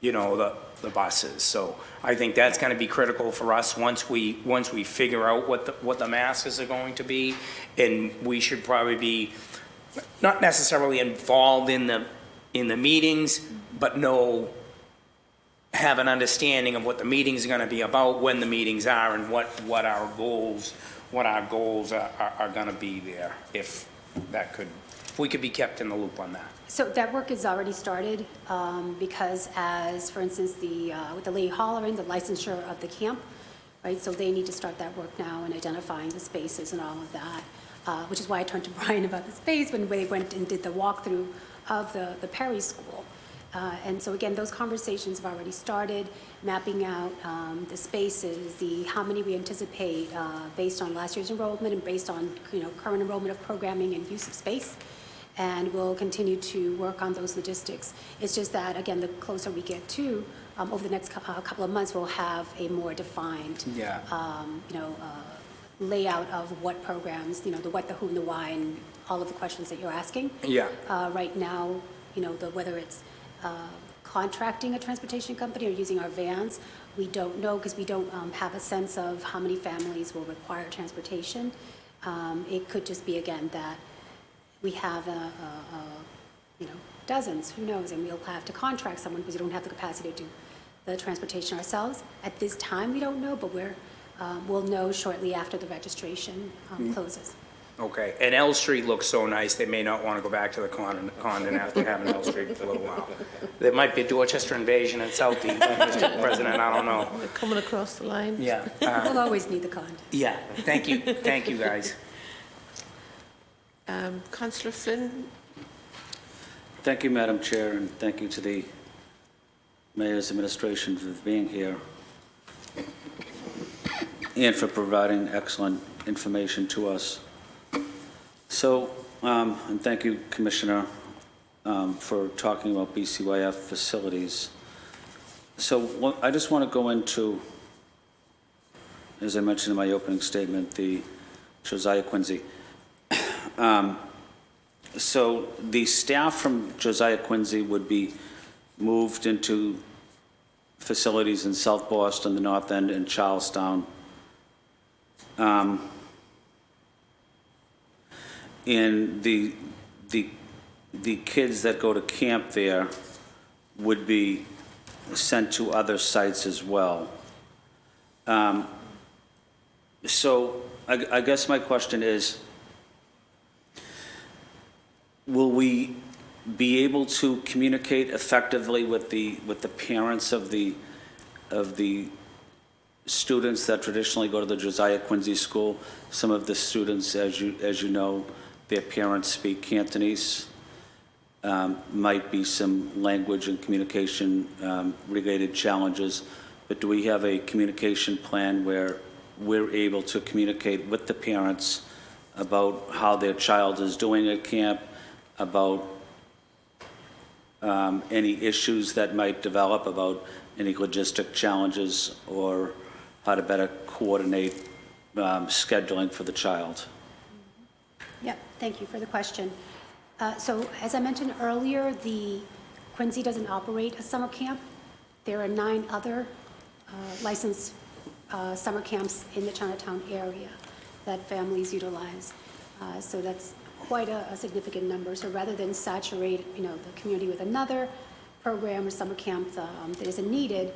the buses? So I think that's gonna be critical for us once we figure out what the masses are going to be, and we should probably be not necessarily involved in the meetings, but have an understanding of what the meetings are gonna be about, when the meetings are, and what our goals are gonna be there, if we could be kept in the loop on that. So that work is already started, because as, for instance, with the Lady Hollering, the licensure of the camp, right? So they need to start that work now in identifying the spaces and all of that, which is why I turned to Brian about the space when they went and did the walkthrough of the Perry School. And so again, those conversations have already started, mapping out the spaces, how many we anticipate based on last year's enrollment and based on current enrollment of programming and use of space. And we'll continue to work on those logistics. It's just that, again, the closer we get to, over the next couple of months, we'll have a more defined, layout of what programs, the what, the who, and the why, and all of the questions that you're asking. Yeah. Right now, whether it's contracting a transportation company or using our vans, we don't know, because we don't have a sense of how many families will require transportation. It could just be, again, that we have, dozens, who knows, and we'll have to contract someone because we don't have the capacity to do the transportation ourselves. At this time, we don't know, but we'll know shortly after the registration closes. Okay, and L Street looks so nice, they may not want to go back to the Condon after having L Street for a little while. There might be a Dorchester invasion in Southie, Mr. President, I don't know. We're coming across the line. Yeah. We'll always need the con. Yeah, thank you, guys. Councillor Flynn? Thank you, Madam Chair, and thank you to the Mayor's administration for being here and for providing excellent information to us. So, and thank you, Commissioner, for talking about BCYF facilities. So I just want to go into, as I mentioned in my opening statement, the Josiah Quincy. So the staff from Josiah Quincy would be moved into facilities in South Boston, the North End, and Charlestown. And the kids that go to camp there would be sent to other sites as well. So I guess my question is, will we be able to communicate effectively with the parents of the students that traditionally go to the Josiah Quincy School? Some of the students, as you know, their parents speak Cantonese. Might be some language and communication related challenges, but do we have a communication plan where we're able to communicate with the parents about how their child is doing at camp, about any issues that might develop, about any logistic challenges, or how to better coordinate scheduling for the child? Yep, thank you for the question. So as I mentioned earlier, the Quincy doesn't operate a summer camp. There are 9 other licensed summer camps in the Chinatown area that families utilize. So that's quite a significant number. So rather than saturate, the community with another program or summer camp that isn't needed,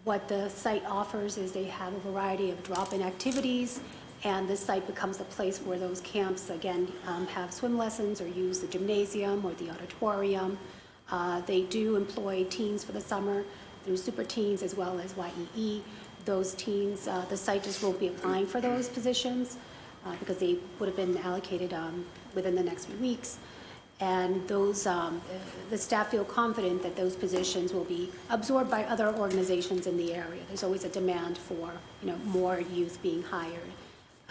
what the site offers is they have a variety of drop-in activities, and this site becomes a place where those camps, again, have swim lessons or use the gymnasium or the auditorium. They do employ teens for the summer through Super Teens as well as YEE. Those teens, the site just won't be applying for those positions because they would have been allocated within the next few weeks. And those, the staff feel confident that those positions will be absorbed by other organizations in the area. There's always a demand for, more youth being hired,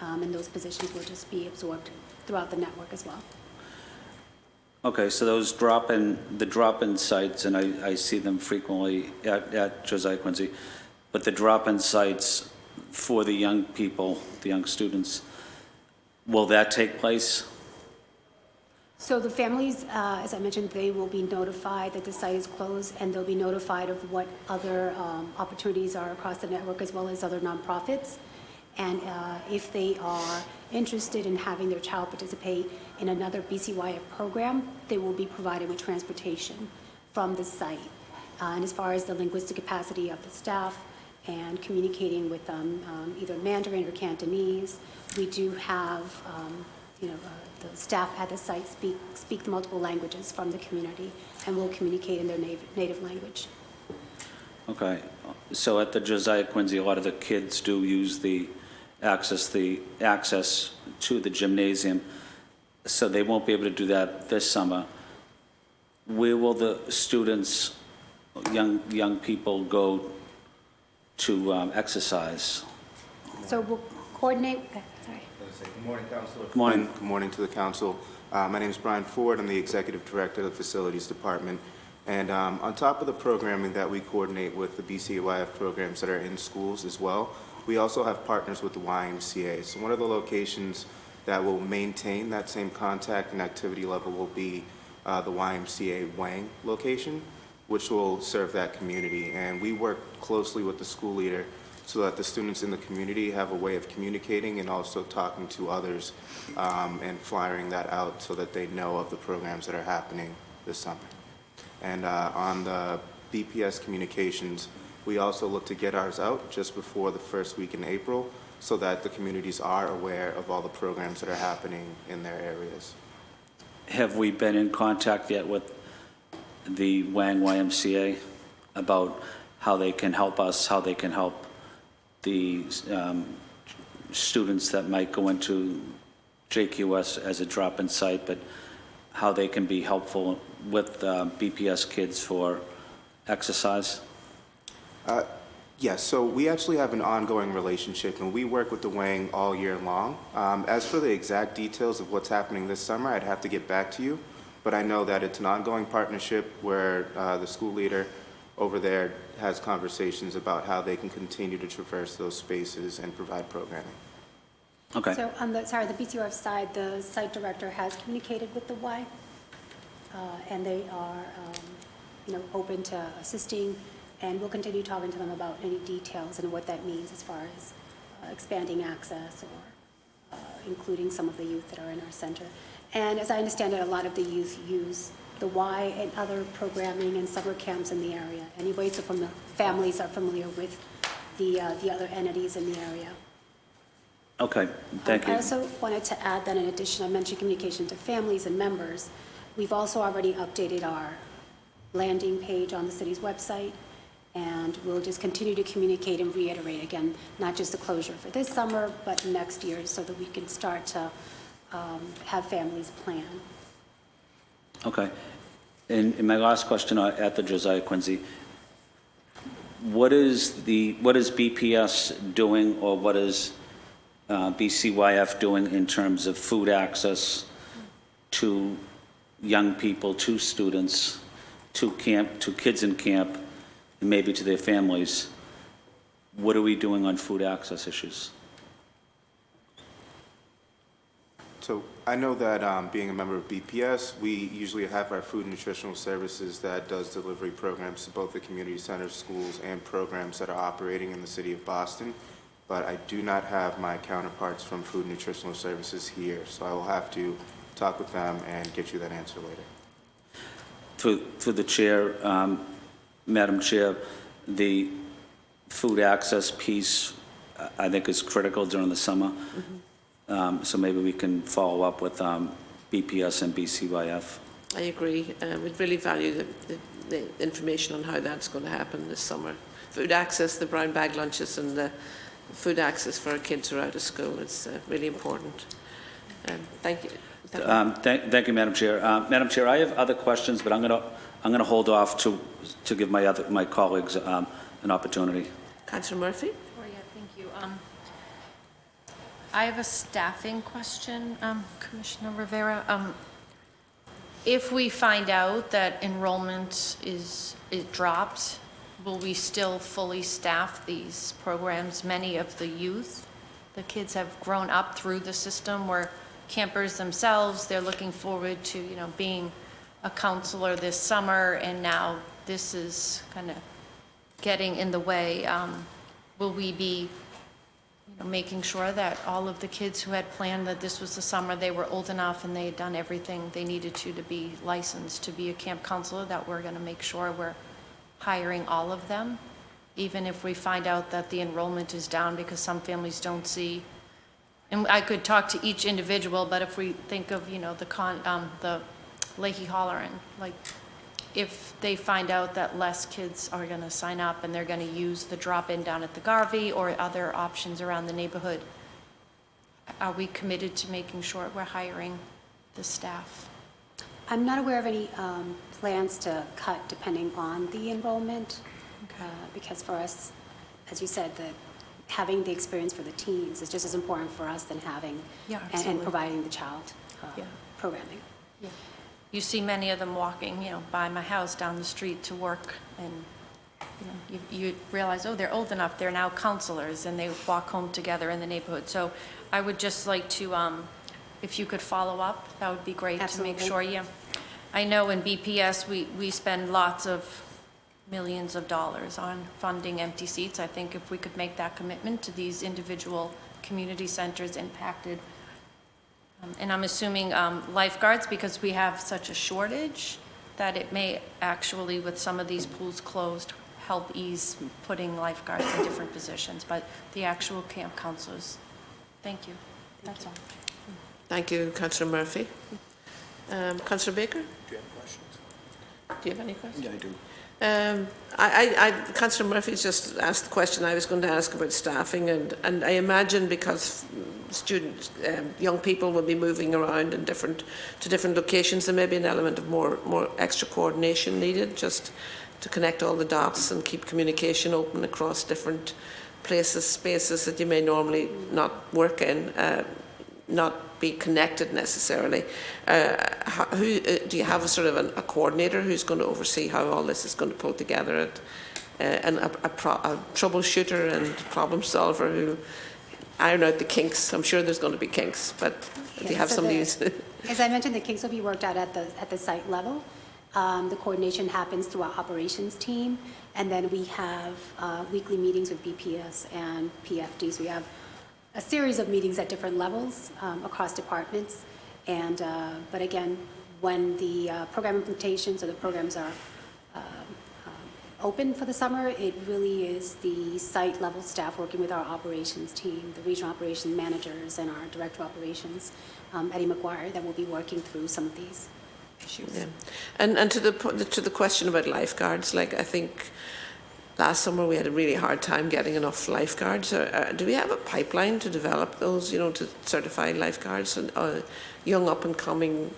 and those positions will just be absorbed throughout the network as well. Okay, so those drop-in sites, and I see them frequently at Josiah Quincy, but the drop-in sites for the young people, the young students, will that take place? So the families, as I mentioned, they will be notified that the site is closed, and they'll be notified of what other opportunities are across the network, as well as other nonprofits. And if they are interested in having their child participate in another BCYF program, they will be provided with transportation from the site. And as far as the linguistic capacity of the staff and communicating with either Mandarin or Cantonese, we do have, the staff at the site speak the multiple languages from the community and will communicate in their native language. Okay, so at the Josiah Quincy, a lot of the kids do use the access to the gymnasium, so they won't be able to do that this summer. Where will the students, young people, go to exercise? So we'll coordinate, sorry. Good morning, Councilor. Good morning. Good morning to the council. My name is Brian Ford. I'm the Executive Director of the Facilities Department. And on top of the programming that we coordinate with the BCYF programs that are in schools as well, we also have partners with the YMCA. So one of the locations that will maintain that same contact and activity level will be the YMCA Wang location, which will serve that community. And we work closely with the school leader so that the students in the community have a way of communicating and also talking to others and flyering that out so that they know of the programs that are happening this summer. And on the BPS communications, we also look to get ours out just before the first week in April so that the communities are aware of all the programs that are happening in their areas. Have we been in contact yet with the Wang YMCA about how they can help us, how they can help the students that might go into JQS as a drop-in site, but how they can be helpful with BPS kids for exercise? Yes, so we actually have an ongoing relationship, and we work with the Wang all year long. As for the exact details of what's happening this summer, I'd have to get back to you, but I know that it's an ongoing partnership where the school leader over there has conversations about how they can continue to traverse those spaces and provide programming. Okay. So on the BCYF side, the site director has communicated with the Y, and they are, open to assisting, and we'll continue talking to them about any details and what that means as far as expanding access or including some of the youth that are in our center. And as I understand it, a lot of the youth use the Y and other programming and summer camps in the area. Anyway, so families are familiar with the other entities in the area. Okay, thank you. I also wanted to add that in addition, I mentioned communication to families and members. We've also already updated our landing page on the city's website, and we'll just continue to communicate and reiterate, again, not just the closure for this summer, but next year, so that we can start to have families plan. Okay. And my last question at the Josiah Quincy, what is BPS doing, or what is BCYF doing in terms of food access to young people, to students, to kids in camp, and maybe to their families? What are we doing on food access issues? So I know that being a member of BPS, we usually have our food and nutritional services that does delivery programs to both the community centers, schools, and programs that are operating in the city of Boston. But I do not have my counterparts from food and nutritional services here, so I will have to talk with them and get you that answer later. Through the chair, Madam Chair, the food access piece, I think, is critical during the summer. So maybe we can follow up with BPS and BCYF. I agree. We'd really value the information on how that's going to happen this summer. Food access, the brown bag lunches, and the food access for our kids who are out of school. It's really important. Thank you. Thank you, Madam Chair. Madam Chair, I have other questions, but I'm going to hold off to give my colleagues an opportunity. Councillor Murphy? Oh, yeah, thank you. I have a staffing question, Commissioner Rivera. If we find out that enrollment is dropped, will we still fully staff these programs? Many of the youth, the kids have grown up through the system, were campers themselves. They're looking forward to, being a counselor this summer, and now this is kind of getting in the way. Will we be making sure that all of the kids who had planned that this was the summer, they were old enough and they had done everything they needed to be licensed to be a camp counselor, that we're going to make sure we're hiring all of them, even if we find out that the enrollment is down because some families don't see. And I could talk to each individual, but if we think of, the Leahy Holleran, like, if they find out that less kids are going to sign up and they're going to use the drop-in down at the Garvey or other options around the neighborhood, are we committed to making sure we're hiring the staff? I'm not aware of any plans to cut depending on the enrollment, because for us, as you said, having the experience for the teens is just as important for us than having and providing the child programming. Yeah. You see many of them walking, by my house down the street to work, and you realize, oh, they're old enough, they're now counselors, and they walk home together in the neighborhood. So I would just like to, if you could follow up, that would be great. Absolutely. To make sure, I know in BPS we spend lots of millions of dollars on funding empty seats. I think if we could make that commitment to these individual community centers impacted. And I'm assuming lifeguards, because we have such a shortage, that it may actually, with some of these pools closed, help ease putting lifeguards in different positions. But the actual camp counselors, thank you. That's all. Thank you, Councillor Murphy. Councillor Baker? Do you have questions? Do you have any questions? Yeah, I do. Councillor Murphy's just asked the question I was going to ask about staffing, and I imagine because students, young people will be moving around in to different locations, there may be an element of more extra coordination needed, just to connect all the dots and keep communication open across different places, spaces that you may normally not work in, not be connected necessarily. Do you have a sort of a coordinator who's going to oversee how all this is going to pull together, and a troubleshooter and problem solver who iron out the kinks? I'm sure there's going to be kinks, but do you have somebody who's... As I mentioned, the kinks will be worked out at the site level. The coordination happens through our operations team, and then we have weekly meetings with BPS and PFDs. We have a series of meetings at different levels across departments, and but again, when the program implementations or the programs are open for the summer, it really is the site level staff working with our operations team, the regional operations managers and our director of operations, Eddie McGuire, that will be working through some of these issues. Yeah. And to the question about lifeguards, like, I think last summer we had a really hard time getting enough lifeguards. Do we have a pipeline to develop those, to certify lifeguards and young up and coming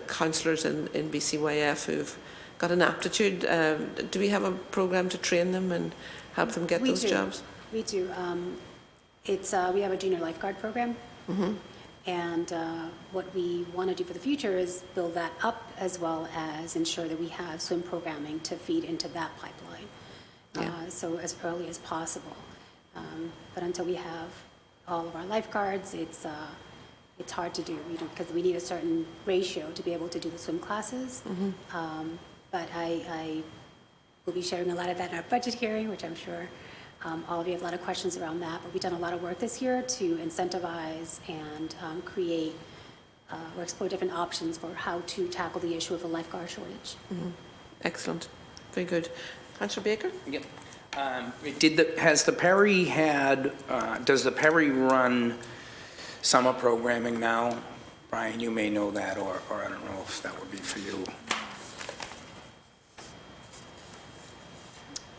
counsellors in BCYF who've got an aptitude? Do we have a program to train them and help them get those jobs? We do. We have a junior lifeguard program. Mm-hmm. And what we want to do for the future is build that up, as well as ensure that we have swim programming to feed into that pipeline. So as early as possible. But until we have all of our lifeguards, it's hard to do, because we need a certain ratio to be able to do the swim classes. Mm-hmm. But I will be sharing a lot of that in our budget hearing, which I'm sure all of you have a lot of questions around that. But we've done a lot of work this year to incentivize and create or explore different options for how to tackle the issue of a lifeguard shortage. Mm-hmm. Excellent. Very good. Councillor Baker? Yep. Does the Perry run summer programming now? Brian, you may know that, or I don't know if that would be for you.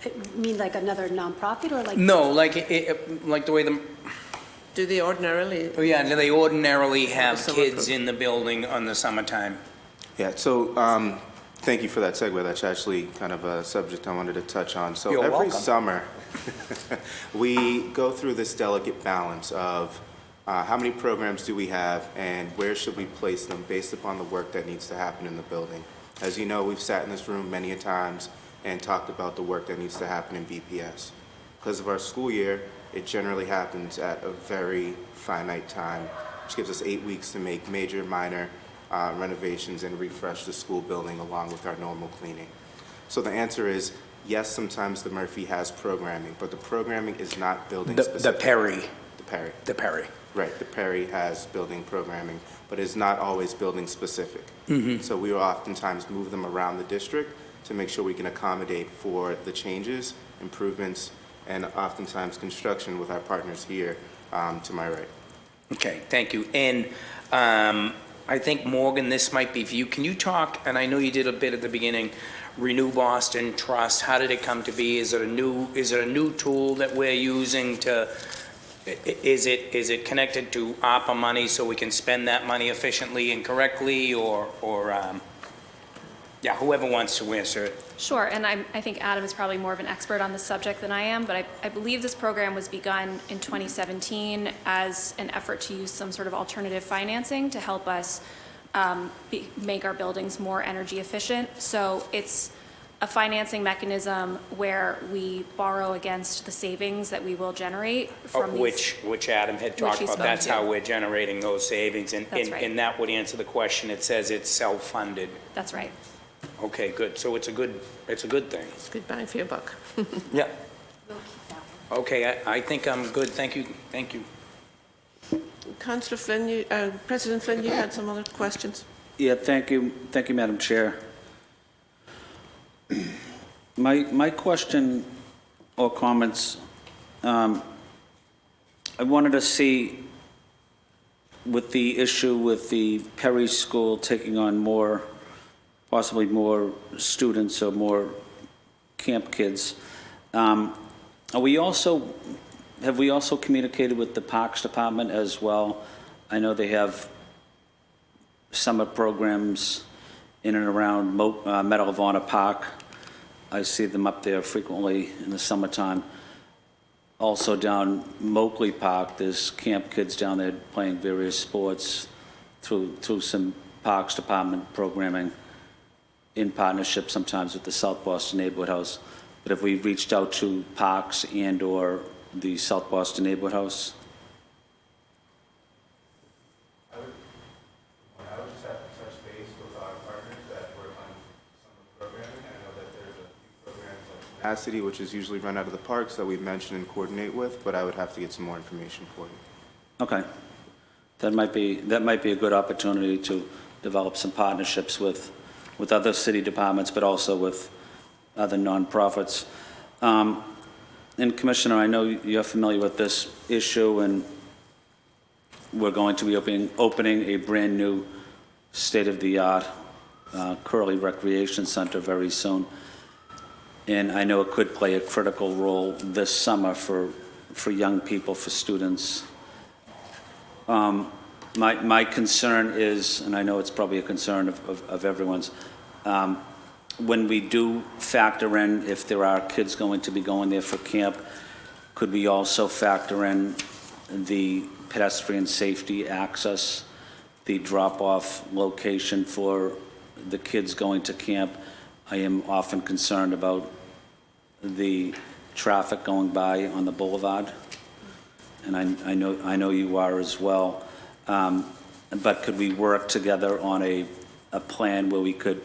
You mean like another nonprofit, or like? No, like the way Do they ordinarily? Oh, yeah, and they ordinarily have summer kids program. in the building on the summertime. Yeah, so thank you for that segue. That's actually kind of a subject I wanted to touch on. So You're every welcome. summer, we go through this delicate balance of how many programs do we have and where should we place them based upon the work that needs to happen in the building. As you know, we've sat in this room many a times and talked about the work that needs to happen in BPS. Because of our school year, it generally happens at a very finite time, which gives us 8 weeks to make major, minor renovations and refresh the school building along with our normal cleaning. So the answer is yes, sometimes the Murphy has programming, but the programming is not building The specific. Perry, The Perry. the Perry. Right, the Perry has building programming, but is not always building specific. So we will oftentimes move them around the district to make sure we can accommodate for the changes, improvements, and oftentimes construction with our partners here to my right. Okay, thank you. And I think, Morgan, this might be for you. Can you talk, and I know you did a bit at the beginning, Renew Boston Trust, how did it come to be? Is it a new tool that we're using to, is it connected to ARPA money so we can spend that money efficiently and correctly, or yeah, whoever wants to answer it. Sure, and I think Adam is probably more of an expert on this subject than I am, but I believe this program was begun in 2017 as an effort to use some sort of alternative financing to help us make our buildings more energy efficient. So it's a financing mechanism where we borrow against the savings that we will generate from these. Which Adam had talked he about. spoke That's to. how we're generating those savings. That's right. And that would answer the question. It says it's self-funded. That's right. Okay, good. So it's a good thing. It's good bang for your buck. Yeah. Okay, I think I'm good. Thank you. Thank you. Councillor Flynn, President Flynn, you had some other questions? Yeah, thank you, Madam Chair. My question or comments, I wanted to see with the issue with the Perry School taking on possibly more students or more camp kids. Have we also communicated with the Parks Department as well? I know they have summer programs in and around Medal of Honor Park. I see them up there frequently in the summertime. Also down Moakley Park, there's camp kids down there playing various sports through some Parks Department programming in partnership sometimes with the South Boston Neighborhood House. But have we reached out to Parks and/or the South Boston Neighborhood House? I would just have to touch base with our partners that work on summer programming. I know that there's a few programs like Tenacity, which is usually run out of the parks that we mention and coordinate with, but I would have to get some more information for you. Okay. That might be a good opportunity to develop some partnerships with other city departments, but also with other nonprofits. And Commissioner, I know you're familiar with this issue, and we're going to be opening a brand-new state-of-the-art Curly Recreation Center very soon. And I know it could play a critical role this summer for young people, for students. My concern is, and I know it's probably a concern of everyone's, when we do factor in if there are kids going to be going there for camp, could we also factor in the pedestrian safety access, the drop-off location for the kids going to camp? I am often concerned about the traffic going by on the boulevard, and I know you are as well. But could we work together on a plan where we could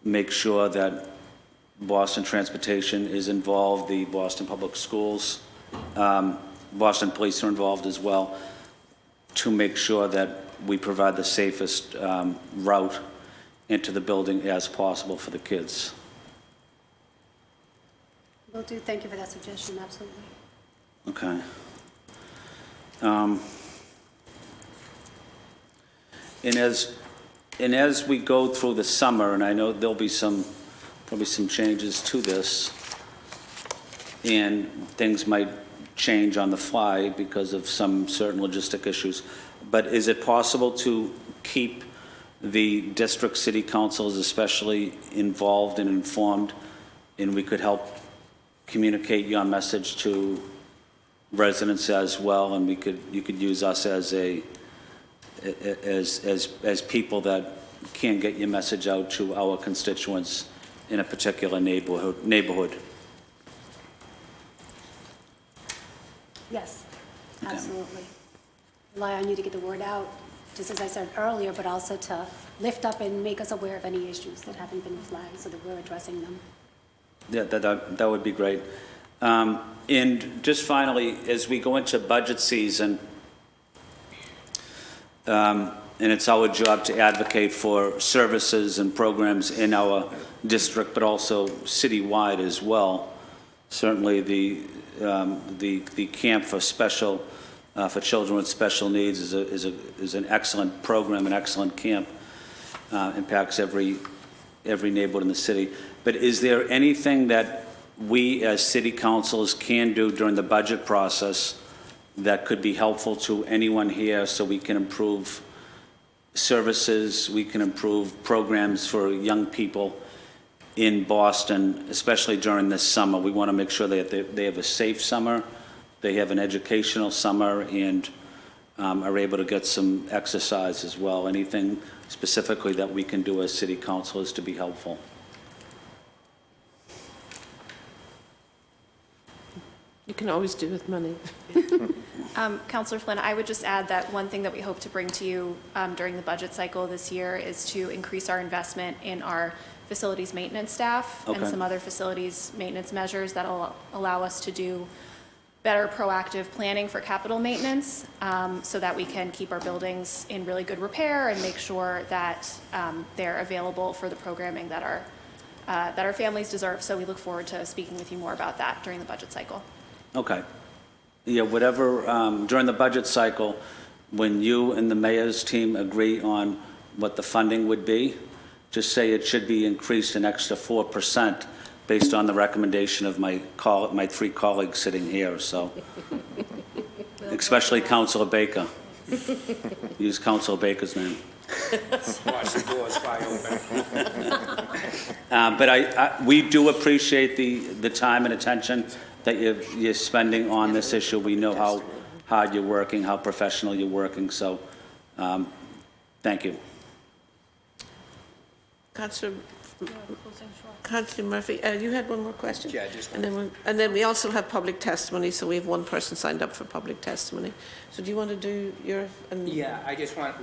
make sure that Boston Transportation is involved, the Boston Public Schools, Boston Police are involved as well, to make sure that we provide the safest route into the building as possible for the kids? Will do. Thank you for that suggestion, absolutely. Okay. And as we go through the summer, and I know there'll be probably some changes to this, and things might change on the fly because of some certain logistic issues. But is it possible to keep the district city councils especially involved and informed, and we could help communicate your message to residents as well, and you could use us as people that can get your message out to our constituents in a particular neighborhood? Yes, absolutely. Rely on you to get the word out, just as I said earlier, but also to lift up and make us aware of any issues that haven't been flagged so that we're addressing them. Yeah, that would be great. And just finally, as we go into budget season, and it's our job to advocate for services and programs in our district, but also citywide as well. Certainly, the camp for children with special needs is an excellent program, an excellent camp. Impacts every neighborhood in the city. But is there anything that we as city councils can do during the budget process that could be helpful to anyone here so we can improve services, we can improve programs for young people in Boston, especially during this summer? We want to make sure that they have a safe summer, they have an educational summer, and are able to get some exercise as well. Anything specifically that we can do as city councilors to be helpful? You can always do with money. Councillor Flynn, I would just add that one thing that we hope to bring to you during the budget cycle this year is to increase our investment in our facilities maintenance staff and Okay. some other facilities maintenance measures that will allow us to do better proactive planning for capital maintenance, so that we can keep our buildings in really good repair and make sure that they're available for the programming that our families deserve. So we look forward to speaking with you more about that during the budget cycle. Okay. Yeah, whatever, during the budget cycle, when you and the mayor's team agree on what the funding would be, just say it should be increased an extra 4% based on the recommendation of my three colleagues sitting here, so. Especially Councilor Baker. Use Councilor Baker's name. Watch the doors fly open. But we do appreciate the time and attention that you're spending on this issue. We know how hard you're working, how professional you're working, so thank you. Councillor Murphy, you had one more question? Yeah, just one. And then we also have public testimony, so we have one person signed up for public testimony. So do you want to do your... Yeah, I just want,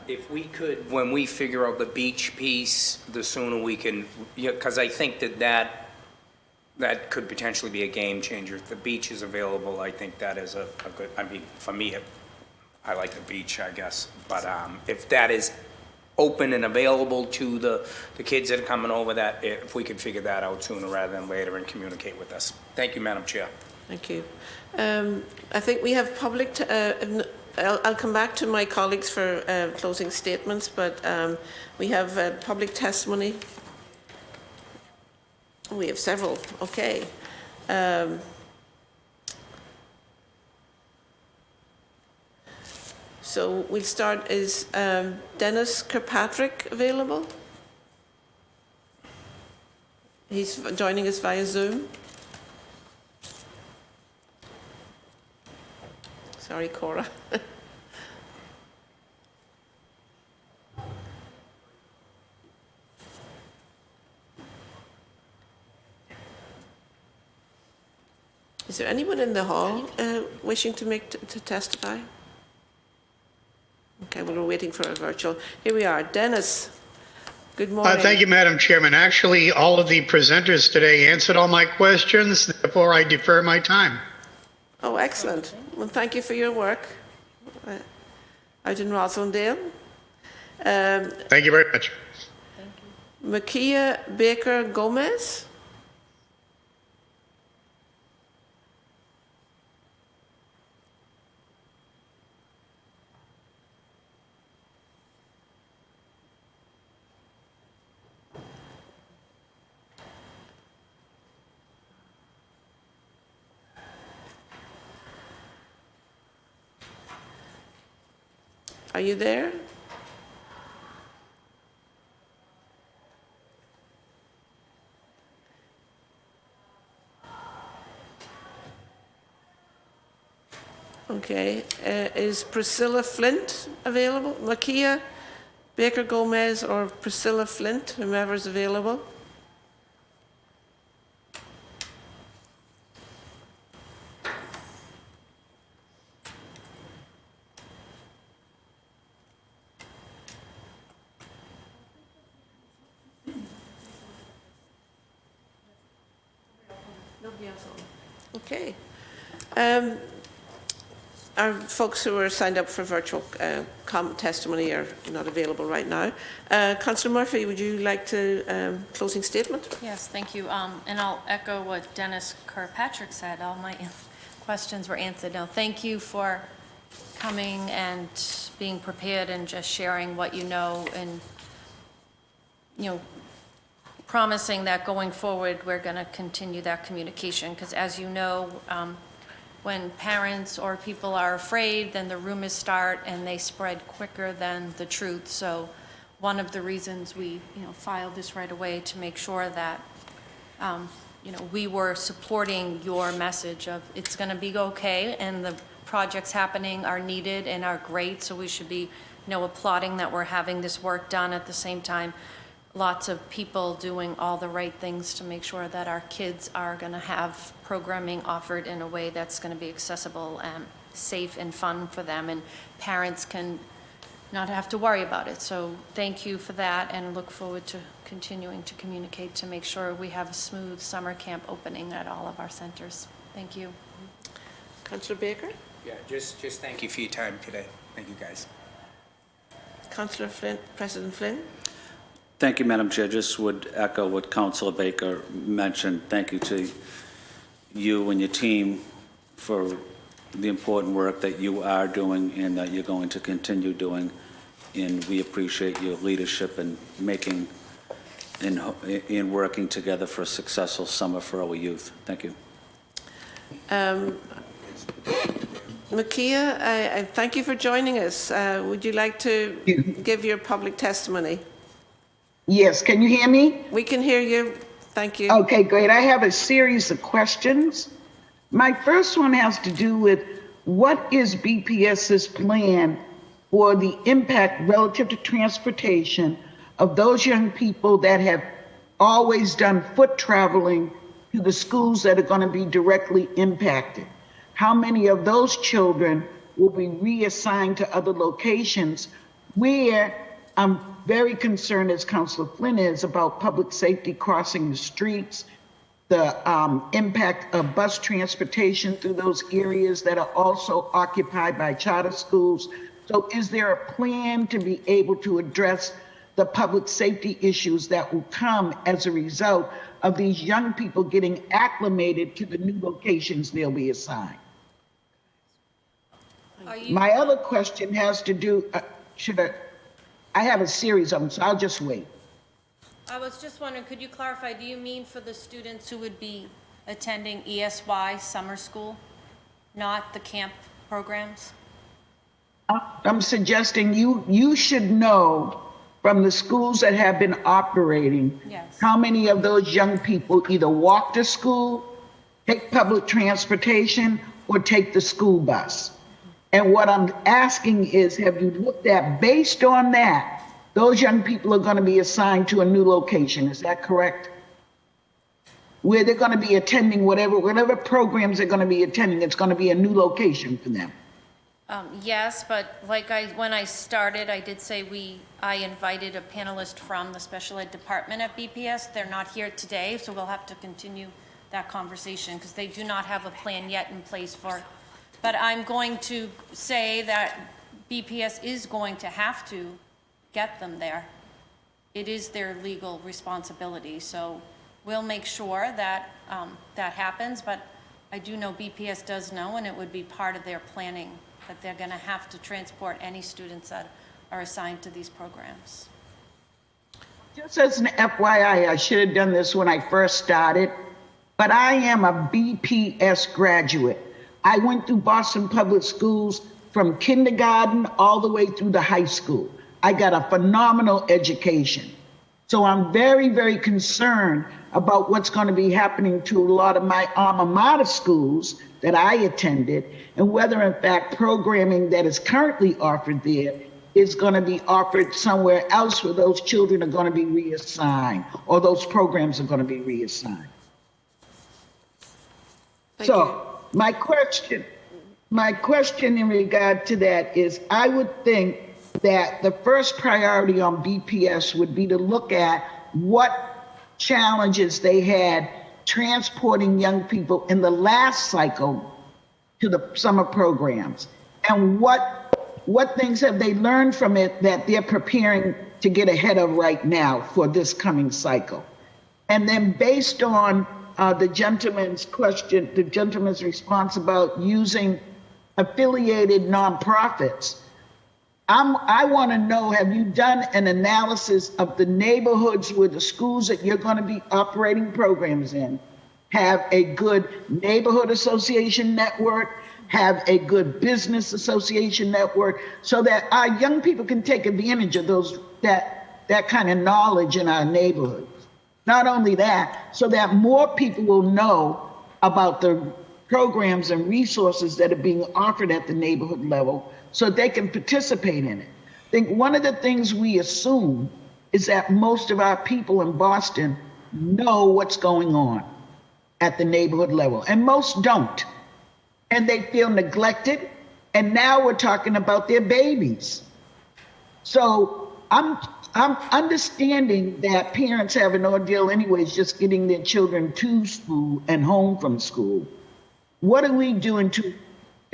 if we could, when we figure out the beach piece, the sooner we can, because I think that could potentially be a game changer. If the beach is available, I think that is a good, I mean, for me, I like the beach, I guess. But if that is open and available to the kids that are coming over, that if we could figure that out sooner rather than later and communicate with us. Thank you, Madam Chair. Thank you. I think we have public... I'll come back to my colleagues for closing statements, but we have public testimony. We have several, okay. So we'll start, is Dennis Kirkpatrick available? He's joining us via Zoom. Sorry, Cora. Is there anyone in the hall wishing to testify? Okay, well, we're waiting for a virtual. Here we are. Dennis, good morning. Thank you, Madam Chairman. Actually, all of the presenters today answered all my questions, therefore I defer my time. Oh, excellent. Well, thank you for your work out in Roslindale. Thank you very much. Makia Baker Gomez. Are you there? Okay, is Priscilla Flint available? Makia Baker Gomez or Priscilla Flint, whomever's available? Nobody else on. Okay. Our folks who are signed up for virtual testimony are not available right now. Councillor Murphy, would you like to closing statement? Yes, thank you. And I'll echo what Dennis Kirkpatrick said. All my questions were answered. Now, thank you for coming and being prepared and just sharing what you know and, promising that going forward, we're going to continue that communication. Because as you know, when parents or people are afraid, then the rumors start and they spread quicker than the truth. So one of the reasons we, filed this right away to make sure that, we were supporting your message of it's going to be okay and the projects happening are needed and are great. So we should be, applauding that we're having this work done at the same time. Lots of people doing all the right things to make sure that our kids are going to have programming offered in a way that's going to be accessible and safe and fun for them, and parents can not have to worry about it. So thank you for that, and look forward to continuing to communicate to make sure we have a smooth summer camp opening at all of our centers. Thank you. Councillor Baker? Yeah, just thank you for your time today. Thank you, guys. Councillor Flynn, President Flynn? Thank you, Madam Chair. Just would echo what Councillor Baker mentioned. Thank you to you and your team for the important work that you are doing and that you're going to continue doing. And we appreciate your leadership in making in working together for a successful summer for our youth. Thank you. Makia, I thank you for joining us. Would you like to give your public testimony? Yes, can you hear me? We can hear you. Thank you. Okay, great. I have a series of questions. My first one has to do with what is BPS's plan for the impact relative to transportation of those young people that have always done foot traveling to the schools that are going to be directly impacted? How many of those children will be reassigned to other locations where I'm very concerned, as Councilor Flynn is, about public safety crossing the streets, the impact of bus transportation through those areas that are also occupied by charter schools. So is there a plan to be able to address the public safety issues that will come as a result of these young people getting acclimated to the new locations they'll be assigned? My other question has to do, I have a series of them, so I'll just wait. I was just wondering, could you clarify, do you mean for the students who would be attending ESY summer school, not the camp programs? I'm suggesting you should know from the schools that have been operating, Yes. how many of those young people either walk to school, take public transportation, or take the school bus. And what I'm asking is, have you looked at, based on that, those young people are going to be assigned to a new location, is that correct? Where they're going to be attending whatever programs they're going to be attending, it's going to be a new location for them. Yes, but when I started, I did say I invited a panelist from the special ed department at BPS. They're not here today, so we'll have to continue that conversation because they do not have a plan yet in place for. But I'm going to say that BPS is going to have to get them there. It is their legal responsibility, so we'll make sure that that happens. But I do know BPS does know, and it would be part of their planning that they're going to have to transport any students that are assigned to these programs. Just as an FYI, I should have done this when I first started, but I am a BPS graduate. I went through Boston Public Schools from kindergarten all the way through the high school. I got a phenomenal education. So I'm very, very concerned about what's going to be happening to a lot of my alma mater schools that I attended, and whether in fact programming that is currently offered there is going to be offered somewhere else where those children are going to be reassigned, or those programs are going to be reassigned. So my question in regard to that is, I would think that the first priority on BPS would be to look at what challenges they had transporting young people in the last cycle to the summer programs, and what things have they learned from it that they're preparing to get ahead of right now for this coming cycle. And then based on the gentleman's question, the gentleman's response about using affiliated nonprofits, I want to know, have you done an analysis of the neighborhoods where the schools that you're going to be operating programs in have a good neighborhood association network, have a good business association network, so that our young people can take advantage of that kind of knowledge in our neighborhoods? Not only that, so that more people will know about the programs and resources that are being offered at the neighborhood level, so they can participate in it. I think one of the things we assume is that most of our people in Boston know what's going on at the neighborhood level, and most don't. And they feel neglected, and now we're talking about their babies. So I'm understanding that parents have an ordeal anyways just getting their children to school and home from school. What are we doing to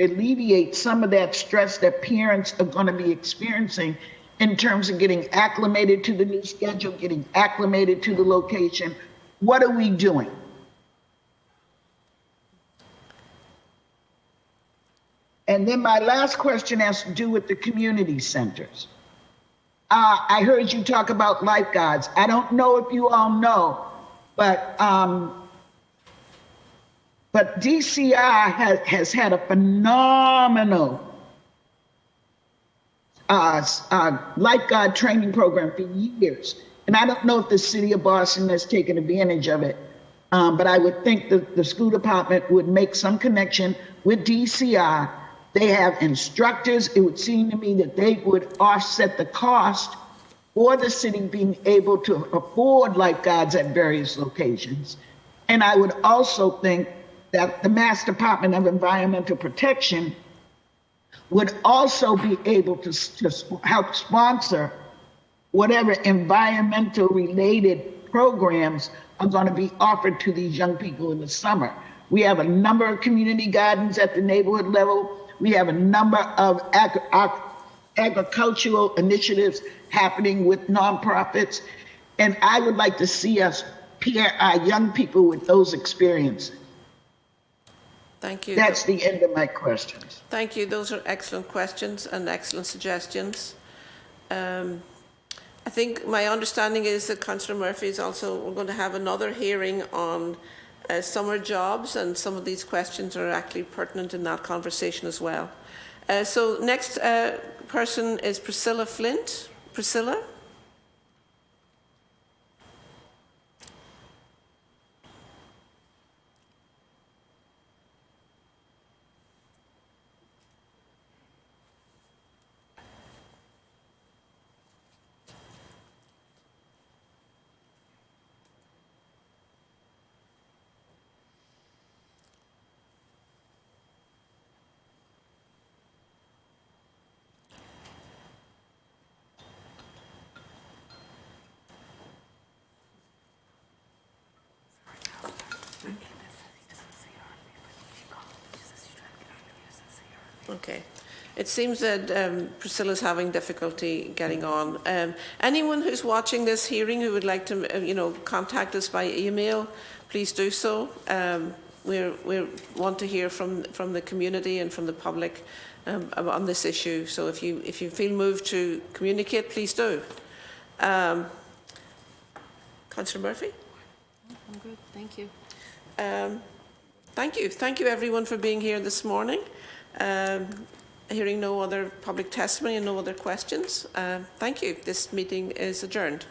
alleviate some of that stress that parents are going to be experiencing in terms of getting acclimated to the new schedule, getting acclimated to the location? What are we doing? And then my last question has to do with the community centers. I heard you talk about lifeguards. I don't know if you all know, but DCI has had a phenomenal lifeguard training program for years. And I don't know if the city of Boston has taken advantage of it, but I would think that the school department would make some connection with DCI. They have instructors. It would seem to me that they would offset the cost for the city being able to afford lifeguards at various locations. And I would also think that the Mass Department of Environmental Protection would also be able to help sponsor whatever environmental related programs are going to be offered to these young people in the summer. We have a number of community gardens at the neighborhood level. We have a number of agricultural initiatives happening with nonprofits. And I would like to see us pair our young people with those experiences. Thank you. That's the end of my questions. Thank you. Those are excellent questions and excellent suggestions. I think my understanding is that Councillor Murphy is also, we're going to have another hearing on summer jobs, and some of these questions are actually pertinent in that conversation as well. So next person is Priscilla Flint. Priscilla? Okay. It seems that Priscilla's having difficulty getting on. Anyone who's watching this hearing who would like to, contact us by email, please do so. We want to hear from the community and from the public on this issue. So if you feel moved to communicate, please do. Councillor Murphy? I'm good, thank you. Thank you. Thank you, everyone, for being here this morning. Hearing no other public testimony and no other questions, thank you. This meeting is adjourned.